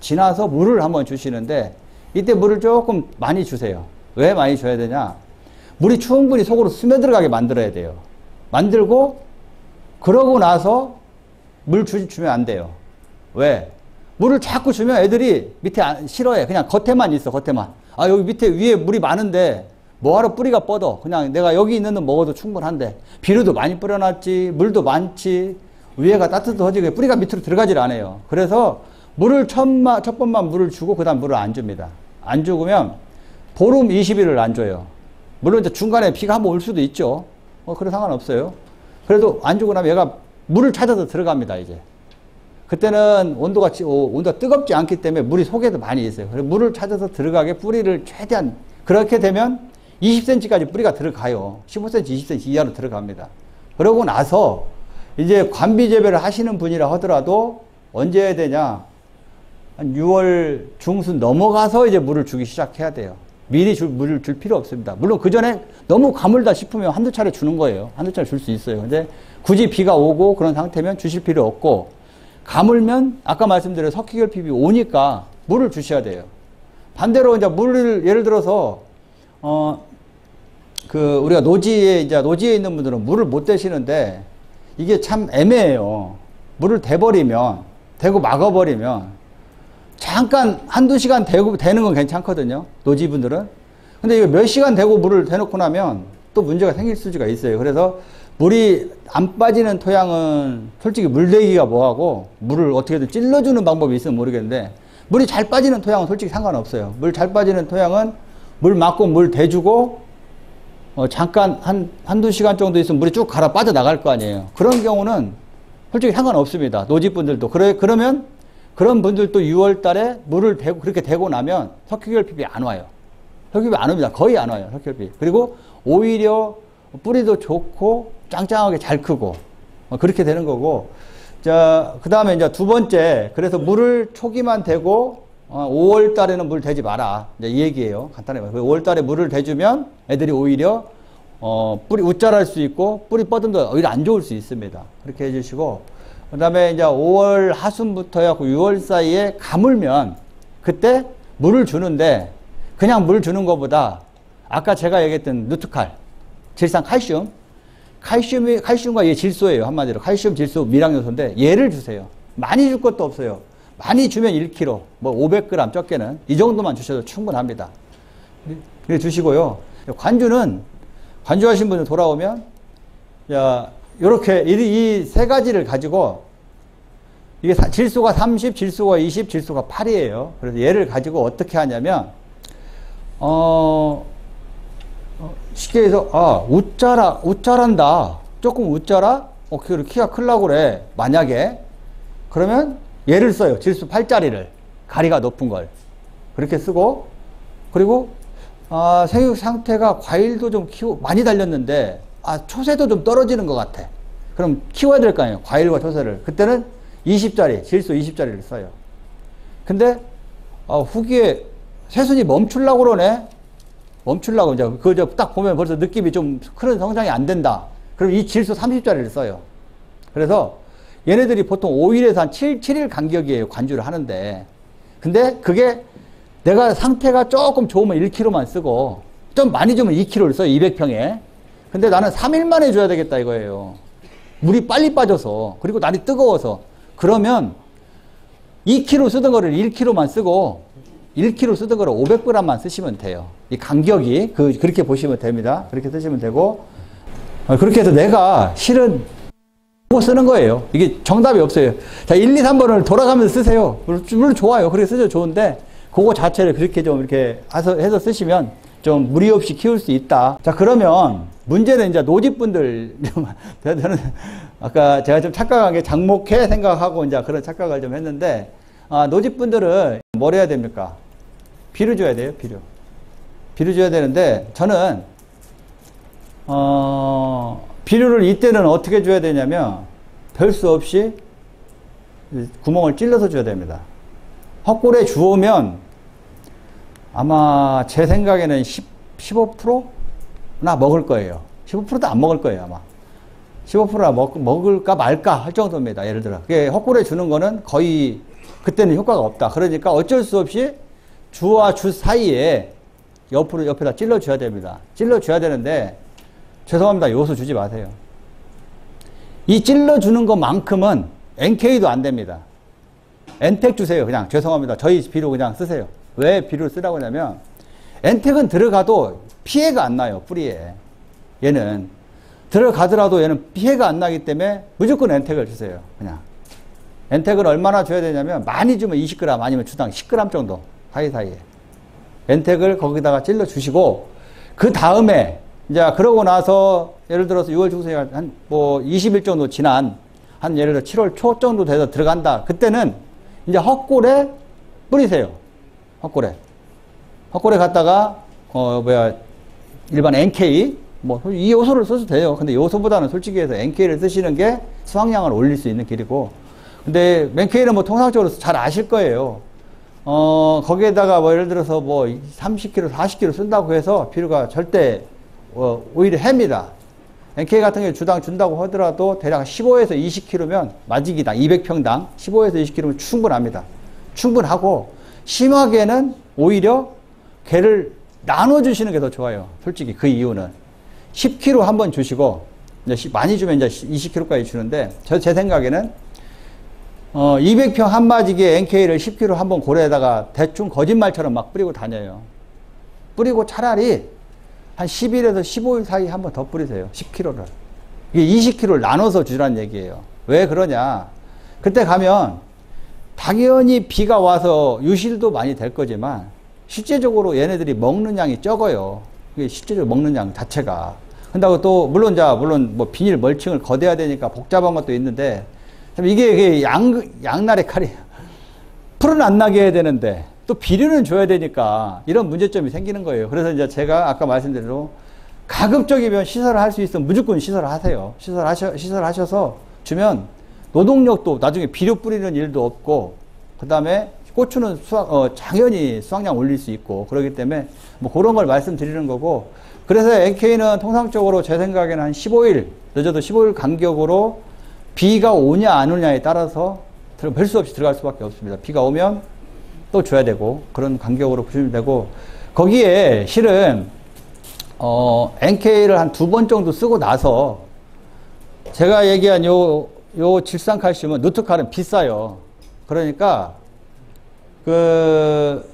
지나서 물을 한번 주시는데 이때 물을 조금 많이 주세요. 왜 많이 줘야 되냐? 물이 충분히 속으로 스며들어가게 만들어야 돼요. 만들고 그러고 나서 물 주면 안 돼요. 왜? 물을 자꾸 주면 애들이 밑에 싫어해. 그냥 겉에만 있어, 겉에만. 아, 여기 밑에 위에 물이 많은데 뭐하러 뿌리가 뻗어. 그냥 내가 여기 있는 놈 먹어도 충분한데. 비료도 많이 뿌려놨지, 물도 많지, 위에가 따뜻해지고 뿌리가 밑으로 들어가질 않아요. 그래서 물을 첫 번만 물을 주고 그 다음 물을 안 줍니다. 안 주면 보름 20일을 안 줘요. 물론 이제 중간에 비가 한번 올 수도 있죠. 그래 상관없어요. 그래도 안 주고 나면 얘가 물을 찾아서 들어갑니다, 이제. 그때는 온도가 뜨겁지 않기 때문에 물이 속에도 많이 있어요. 그래서 물을 찾아서 들어가게 뿌리를 최대한, 그렇게 되면 20cm까지 뿌리가 들어가요. 15cm, 20cm 이하로 들어갑니다. 그러고 나서 이제 관비 재배를 하시는 분이라 하더라도 언제 해야 되냐? 한 6월 중순 넘어가서 이제 물을 주기 시작해야 돼요. 미리 물을 줄 필요 없습니다. 물론 그 전에 너무 가물다 싶으면 한두 차례 주는 거예요. 한두 차례 줄 수 있어요. 근데 굳이 비가 오고 그런 상태면 주실 필요 없고, 가물면 아까 말씀드린 석회결핍이 오니까 물을 주셔야 돼요. 반대로 이제 물을 예를 들어서 우리가 노지에 있는 분들은 물을 못 대시는데 이게 참 애매해요. 물을 대고 막아버리면 잠깐 한두 시간 대는 건 괜찮거든요. 노지분들은. 근데 이거 몇 시간 대고 물을 대놓고 나면 또 문제가 생길 수가 있어요. 그래서 물이 안 빠지는 토양은 솔직히 물대기가 뭐하고 물을 어떻게든 찔러주는 방법이 있으면 모르겠는데, 물이 잘 빠지는 토양은 솔직히 상관없어요. 물 잘 빠지는 토양은 물 맞고 물 대주고 잠깐 한두 시간 정도 있으면 물이 쭉 갈아 빠져나갈 거 아니에요. 그런 경우는 솔직히 상관없습니다. 노지분들도. 그러면 그런 분들도 6월 달에 물을 대고 그렇게 대고 나면 석회결핍이 안 와요. 석회결핍이 안 옵니다. 거의 안 와요. 석회결핍. 그리고 오히려 뿌리도 좋고 짱짱하게 잘 크고 그렇게 되는 거고. 자, 그 다음에 이제 두 번째, 그래서 물을 초기만 대고 5월 달에는 물 대지 마라. 이제 이 얘기예요. 간단하게. 5월 달에 물을 대주면 애들이 오히려 뿌리 웃자랄 수 있고 뿌리 뻗음도 오히려 안 좋을 수 있습니다. 그렇게 해주시고, 그 다음에 이제 5월 하순부터 6월 사이에 가물면 그때 물을 주는데, 그냥 물 주는 것보다 아까 제가 얘기했던 누트칼, 질산 칼슘과 얘 질소예요. 한마디로 칼슘, 질소, 미량요소인데 얘를 주세요. 많이 줄 것도 없어요. 많이 주면 1kg, 뭐 500g 적게는 이 정도만 주셔도 충분합니다. 그래 주시고요. 관주하신 분들 돌아오면, 자, 요렇게 이 세 가지를 가지고, 이게 질소가 30, 질소가 20, 질소가 8이에요. 그래서 얘를 가지고 어떻게 하냐면, 쉽게 해서, 웃자란다. 조금 웃자라? 키가 크려고 그래. 만약에. 그러면 얘를 써요. 질소 8짜리를. 가리가 높은 걸. 그렇게 쓰고, 그리고, 생육 상태가 과일도 좀 많이 달렸는데, 초세도 좀 떨어지는 것 같아. 그럼 키워야 될 거 아니에요. 과일과 초세를. 그때는 20짜리, 질소 20짜리를 써요. 근데, 후기에 새순이 멈추려고 그러네? 멈추려고, 이제, 딱 보면 벌써 느낌이 좀 큰 성장이 안 된다. 그럼 이 질소 30짜리를 써요. 그래서 얘네들이 보통 5일에서 한 7일 간격이에요. 관주를 하는데. 근데 그게 내가 상태가 조금 좋으면 1kg만 쓰고, 좀 많이 주면 2kg를 써요. 200평에. 근데 나는 3일 만에 줘야 되겠다 이거예요. 물이 빨리 빠져서. 그리고 날이 뜨거워서. 그러면 2kg 쓰던 거를 1kg만 쓰고 1kg 쓰던 거를 500g만 쓰시면 돼요. 이 간격이 그렇게 보시면 됩니다. 그렇게 쓰시면 되고, 그렇게 해서 내가 실은 그거 쓰는 거예요. 이게 정답이 없어요. 자, 1, 2, 3번을 돌아가면서 쓰세요. 물론 좋아요. 그렇게 쓰셔도 좋은데 그거 자체를 그렇게 좀 이렇게 해서 쓰시면 좀 무리 없이 키울 수 있다. 자, 그러면 문제는 이제 노지분들, 저는 아까 제가 좀 착각한 게 장목회 생각하고 이제 그런 착각을 좀 했는데, 노지분들은 뭘 해야 됩니까? 비료 줘야 돼요, 비료. 비료 줘야 되는데, 저는, 비료를 이때는 어떻게 줘야 되냐면, 별 수 없이 구멍을 찔러서 줘야 됩니다. 헛골에 주우면 아마 제 생각에는 15%나 먹을 거예요. 15%도 안 먹을 거예요, 아마. 15%나 먹을까 말까 할 정도입니다. 예를 들어. 헛골에 주는 거는 거의 그때는 효과가 없다. 그러니까 어쩔 수 없이 주와 주 사이에 옆에다 찔러줘야 됩니다. 찔러줘야 되는데, 죄송합니다. 요소 주지 마세요. 이 찔러주는 것만큼은 NK도 안 됩니다. 엔텍 주세요. 그냥 죄송합니다. 저희 비료 그냥 쓰세요. 왜 비료를 쓰라고 하냐면 엔텍은 들어가도 피해가 안 나요. 뿌리에. 얘는 들어가더라도 얘는 피해가 안 나기 때문에 무조건 엔텍을 주세요. 그냥. 엔텍을 얼마나 줘야 되냐면 많이 주면 20g 아니면 주당 10g 정도 사이사이에. 엔텍을 거기다가 찔러 주시고 그 다음에 이제 그러고 나서 예를 들어서 6월 중순에 한 뭐 20일 정도 지난 한 예를 들어 7월 초 정도 돼서 들어간다. 그때는 이제 헛골에 뿌리세요. 헛골에. 헛골에 갔다가 일반 NK 뭐 이 요소를 써도 돼요. 근데 요소보다는 솔직히 해서 NK를 쓰시는 게 수확량을 올릴 수 있는 길이고. 근데 NK는 뭐 통상적으로 잘 아실 거예요. 거기에다가 뭐 예를 들어서 뭐 30kg, 40kg 쓴다고 해서 비료가 절대 오히려 햅니다. NK 같은 경우에 주당 준다고 하더라도 대략 15에서 20kg면 마지기당 200평당 15에서 20kg면 충분합니다. 충분하고 심하게는 오히려 걔를 나눠주시는 게 더 좋아요. 솔직히 그 이유는 10kg 한번 주시고 이제 많이 주면 이제 20kg까지 주는데 제 생각에는 200평 한 마지기에 NK를 10kg 한번 고래에다가 대충 거짓말처럼 막 뿌리고 다녀요. 뿌리고 차라리 한 10일에서 15일 사이 한번 더 뿌리세요. 10kg를. 이게 20kg를 나눠서 주라는 얘기예요. 왜 그러냐. 그때 가면 당연히 비가 와서 유실도 많이 될 거지만 실제적으로 얘네들이 먹는 양이 적어요. 이게 실제적으로 먹는 양 자체가. 근다고 또 물론 뭐 비닐 멀칭을 거대야 되니까 복잡한 것도 있는데 이게 양날의 칼이에요. 풀은 안 나게 해야 되는데 또 비료는 줘야 되니까 이런 문제점이 생기는 거예요. 그래서 이제 제가 아까 말씀드린 대로 가급적이면 시설을 할 수 있으면 무조건 시설을 하세요. 시설하셔서 주면 노동력도 나중에 비료 뿌리는 일도 없고 그 다음에 고추는 당연히 수확량 올릴 수 있고 그렇기 때문에 뭐 그런 걸 말씀드리는 거고 그래서 NK는 통상적으로 제 생각에는 한 15일 늦어도 15일 간격으로 비가 오냐 안 오냐에 따라서 별 수 없이 들어갈 수밖에 없습니다. 비가 오면 또 줘야 되고 그런 간격으로 보시면 되고 거기에 실은 NK를 한 2번 정도 쓰고 나서 제가 얘기한 요 질산칼슘은 누트칼은 비싸요. 그러니까 그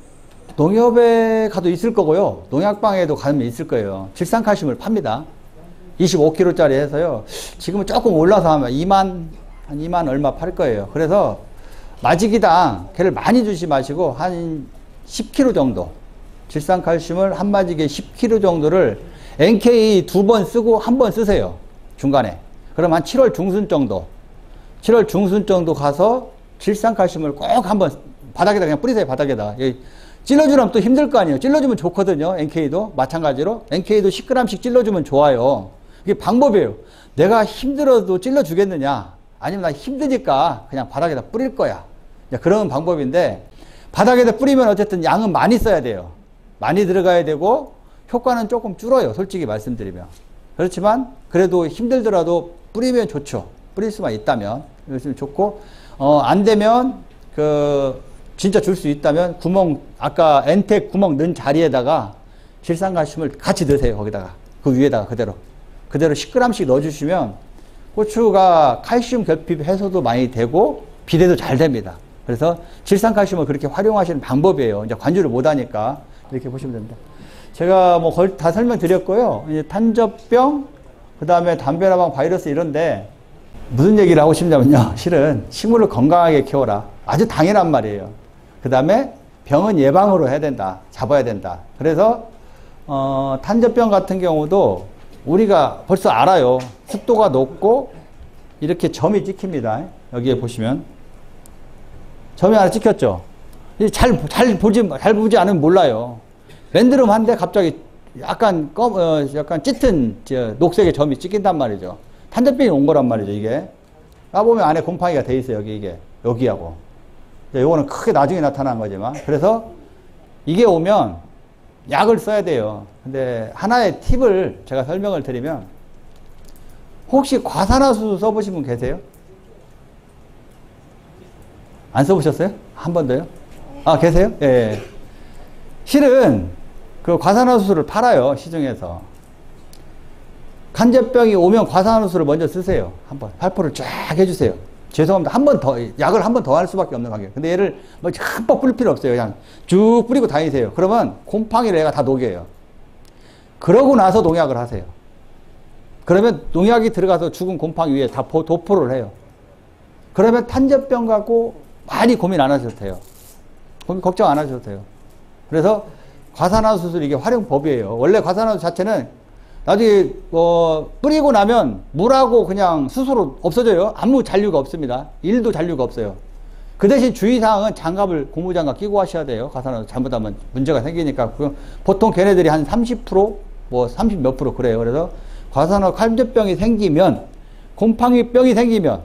농협에 가도 있을 거고요. 농약방에도 가면 있을 거예요. 질산칼슘을 팝니다. 25kg짜리 해서요. 지금은 조금 올라서 하면 2만 얼마 팔 거예요. 그래서 마지기당 걔를 많이 주지 마시고 한 10kg 정도 질산칼슘을 한 마지기에 10kg 정도를 NK 2번 쓰고 한 번 쓰세요. 중간에. 그럼 한 7월 중순 정도 가서 질산칼슘을 꼭 한번 바닥에다 그냥 뿌리세요. 바닥에다. 찔러주면 또 힘들 거 아니에요. 찔러주면 좋거든요. NK도 마찬가지로 NK도 10g씩 찔러주면 좋아요. 이게 방법이에요. 내가 힘들어도 찔러주겠느냐 아니면 나 힘드니까 그냥 바닥에다 뿌릴 거야. 그런 방법인데 바닥에다 뿌리면 어쨌든 양은 많이 써야 돼요. 많이 들어가야 되고 효과는 조금 줄어요. 솔직히 말씀드리면. 그렇지만 그래도 힘들더라도 뿌리면 좋죠. 뿌릴 수만 있다면 그랬으면 좋고 안 되면 진짜 줄 수 있다면 아까 엔텍 구멍 넣은 자리에다가 질산칼슘을 같이 넣으세요. 거기다가 그 위에다가 그대로 10g씩 넣어주시면 고추가 칼슘 결핍 해소도 많이 되고 비대도 잘 됩니다. 그래서 질산칼슘을 그렇게 활용하시는 방법이에요. 이제 관주를 못하니까 이렇게 보시면 됩니다. 제가 뭐 거의 다 설명드렸고요. 이제 탄저병, 그 다음에 담배라방 바이러스 이런데 무슨 얘기를 하고 싶냐면요. 실은 식물을 건강하게 키워라. 아주 당연한 말이에요. 그 다음에 병은 예방으로 해야 된다. 잡아야 된다. 그래서 탄저병 같은 경우도 우리가 벌써 알아요. 습도가 높고 이렇게 점이 찍힙니다. 여기에 보시면 점이 하나 찍혔죠. 잘 보지 않으면 몰라요. 맨드름한데 갑자기 약간 짙은 녹색의 점이 찍힌단 말이죠. 탄저병이 온 거란 말이죠. 이게 까보면 안에 곰팡이가 돼 있어요. 여기하고. 요거는 크게 나중에 나타난 거지만 그래서 이게 오면 약을 써야 돼요. 근데 하나의 팁을 제가 설명을 드리면 혹시 과산화수소 써보신 분 계세요? 안 써보셨어요? 한 번도요? 아, 계세요? 예. 실은 그 과산화수소를 팔아요, 시중에서. 간제병이 오면 과산화수소를 먼저 쓰세요. 한번 살포를 쫙 해주세요. 죄송합니다. 한 번 더, 약을 한 번 더 할 수밖에 없는 관계. 근데 얘를 뭐 흠뻑 뿌릴 필요 없어요. 그냥 쭉 뿌리고 다니세요. 그러면 곰팡이를 얘가 다 녹여요. 그러고 나서 농약을 하세요. 그러면 농약이 들어가서 죽은 곰팡이 위에 다 도포를 해요. 그러면 탄저병 갖고 많이 고민 안 하셔도 돼요. 걱정 안 하셔도 돼요. 그래서 과산화수소 이게 활용법이에요. 원래 과산화수소 자체는 나중에 뿌리고 나면 물하고 그냥 수소로 없어져요. 아무 잔류가 없습니다. 1도 잔류가 없어요. 그 대신 주의사항은 장갑을 고무장갑 끼고 하셔야 돼요. 과산화수소 잘못하면 문제가 생기니까. 보통 걔네들이 한 30%, 뭐 30 몇 프로 그래요. 그래서 과산화 칼제병이 생기면, 곰팡이병이 생기면,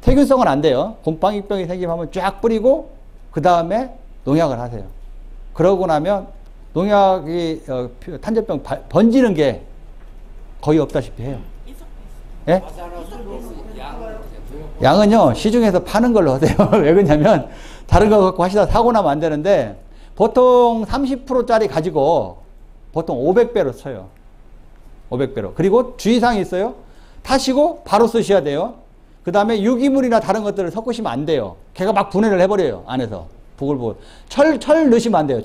세균성은 안 돼요. 곰팡이병이 생기면 한번 쫙 뿌리고 그 다음에 농약을 하세요. 그러고 나면 농약이 탄저병 번지는 게 거의 없다시피 해요. 예? 양은요 시중에서 파는 걸로 하세요. 왜 그러냐면 다른 거 갖고 하시다 사고 나면 안 되는데 보통 30%짜리 가지고 보통 500배로 써요. 500배로. 그리고 주의사항이 있어요. 타시고 바로 쓰셔야 돼요. 그 다음에 유기물이나 다른 것들을 섞으시면 안 돼요. 걔가 막 분해를 해버려요. 안에서. 부글부글. 철 넣으시면 안 돼요.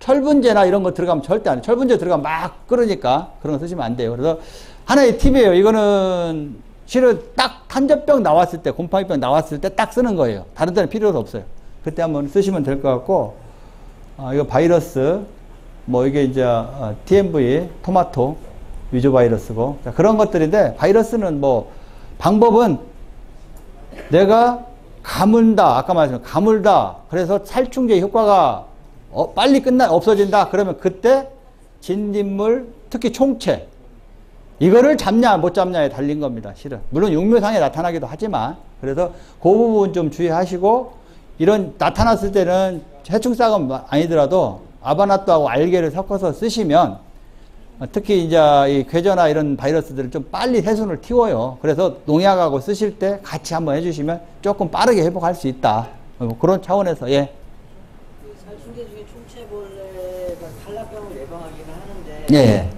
철분제나 이런 거 들어가면 절대 안 돼요. 철분제 들어가면 막 끓으니까 그런 거 쓰시면 안 돼요. 그래서 하나의 팁이에요. 이거는 실은 딱 탄저병 나왔을 때, 곰팡이병 나왔을 때 딱 쓰는 거예요. 다른 데는 필요도 없어요. 그때 한번 쓰시면 될 것 같고, 이거 바이러스, 뭐 이게 이제 TMV, 토마토, 위조 바이러스고, 자, 그런 것들인데, 바이러스는 뭐, 방법은 내가 가문다, 아까 말했지만 가물다, 그래서 살충제 효과가 빨리 없어진다, 그러면 그때 진딧물, 특히 총체, 이거를 잡냐 못 잡냐에 달린 겁니다. 실은 물론 육묘상에 나타나기도 하지만 그래서 그 부분 좀 주의하시고 이런 나타났을 때는 해충싹은 아니더라도 아바나토하고 알게를 섞어서 쓰시면 특히 이제 이 궤저나 이런 바이러스들을 좀 빨리 해순을 틔워요. 그래서 농약하고 쓰실 때 같이 한번 해주시면 조금 빠르게 회복할 수 있다. 그런 차원에서 예. 그 살충제 중에 총체벌레가 칼라병을 예방하기는 하는데. 예.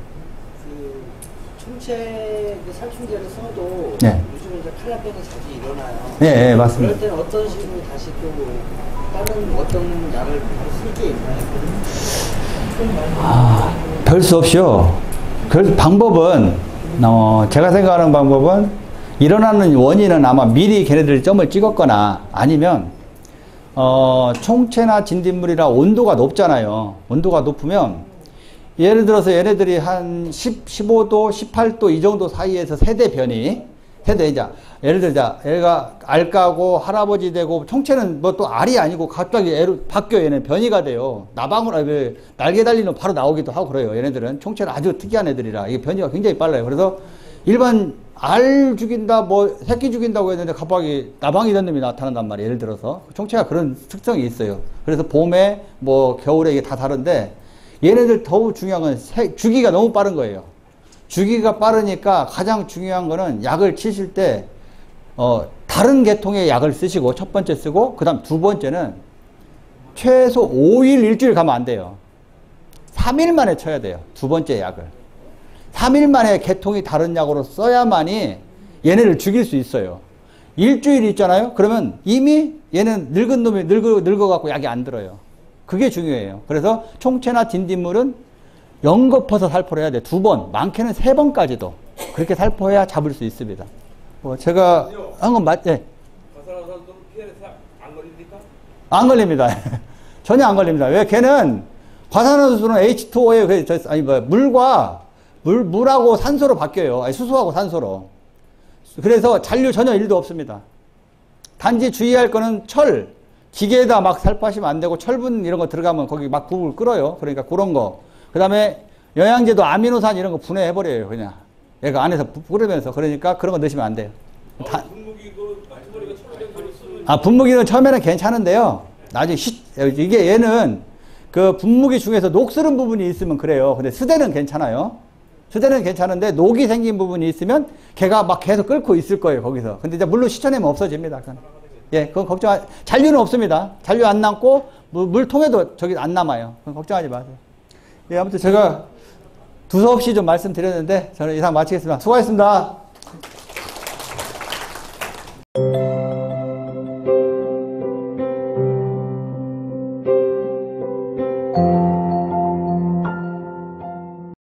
그 살충제를 써도 네. 요즘 이제 칼라병이 자주 일어나요. 네, 네, 맞습니다. 그럴 때는 어떤 식으로 다시 또 다른 어떤 약을 바로 쓸 게 있나요? 별 수 없이요. 그 방법은 제가 생각하는 방법은 일어나는 원인은 아마 미리 걔네들이 점을 찍었거나 아니면 총체나 진딧물이라 온도가 높잖아요. 온도가 높으면 예를 들어서 얘네들이 한 15도, 18도 이 정도 사이에서 세대 변이, 이제, 예를 들자, 얘가 알 까고 할아버지 되고, 총체는 뭐 또 알이 아니고 갑자기 애로 바뀌어, 얘는 변이가 돼요. 나방으로, 날개 달리는 바로 나오기도 하고 그래요. 얘네들은. 총체는 아주 특이한 애들이라, 이게 변이가 굉장히 빨라요. 그래서 일반 알 죽인다, 뭐, 새끼 죽인다고 했는데 갑자기 나방이 된 놈이 나타난단 말이에요. 예를 들어서. 총체가 그런 특성이 있어요. 그래서 봄에, 뭐, 겨울에 이게 다 다른데, 얘네들 더욱 중요한 건 주기가 너무 빠른 거예요. 주기가 빠르니까 가장 중요한 거는 약을 치실 때 다른 계통의 약을 쓰시고 첫 번째 쓰고 그 다음 두 번째는 최소 5일 일주일 가면 안 돼요. 3일 만에 쳐야 돼요. 두 번째 약을. 3일 만에 계통이 다른 약으로 써야만이 얘네를 죽일 수 있어요. 일주일 있잖아요. 그러면 이미 얘는 늙은 놈이 늙어갖고 약이 안 들어요. 그게 중요해요. 그래서 총체나 진딧물은 연거퍼서 살포를 해야 돼. 2번, 많게는 3번까지도. 그렇게 살포해야 잡을 수 있습니다. 제가 한 건 예. 과산화수소는 피해서 안 걸립니까? 안 걸립니다. 전혀 안 걸립니다. 왜? 걔는 과산화수소는 H2O에 아니 물하고 산소로 바뀌어요. 아니, 수소하고 산소로. 그래서 잔류 전혀 일도 없습니다. 단지 주의할 거는 기계에다 막 살포하시면 안 되고 철분 이런 거 들어가면 거기 막 불을 끌어요. 그러니까 그런 거. 그 다음에 영양제도 아미노산 이런 거 분해해버려요. 그냥. 얘가 안에서 끓으면서. 그러니까 그런 거 넣으시면 안 돼요. 분무기 말투머리가 처음에 분무기는 처음에는 괜찮은데요. 나중에 이게 얘는 그 분무기 중에서 녹슬은 부분이 있으면 그래요. 근데 스대는 괜찮아요. 스대는 괜찮은데 녹이 생긴 부분이 있으면 걔가 막 계속 끓고 있을 거예요. 거기서. 근데 이제 물로 씻어내면 없어집니다. 예, 그건 잔류는 없습니다. 잔류 안 남고, 물통에도 저기 안 남아요. 그건 걱정하지 마세요. 예, 아무튼 제가 두서없이 좀 말씀드렸는데 저는 이상 마치겠습니다. 수고하셨습니다.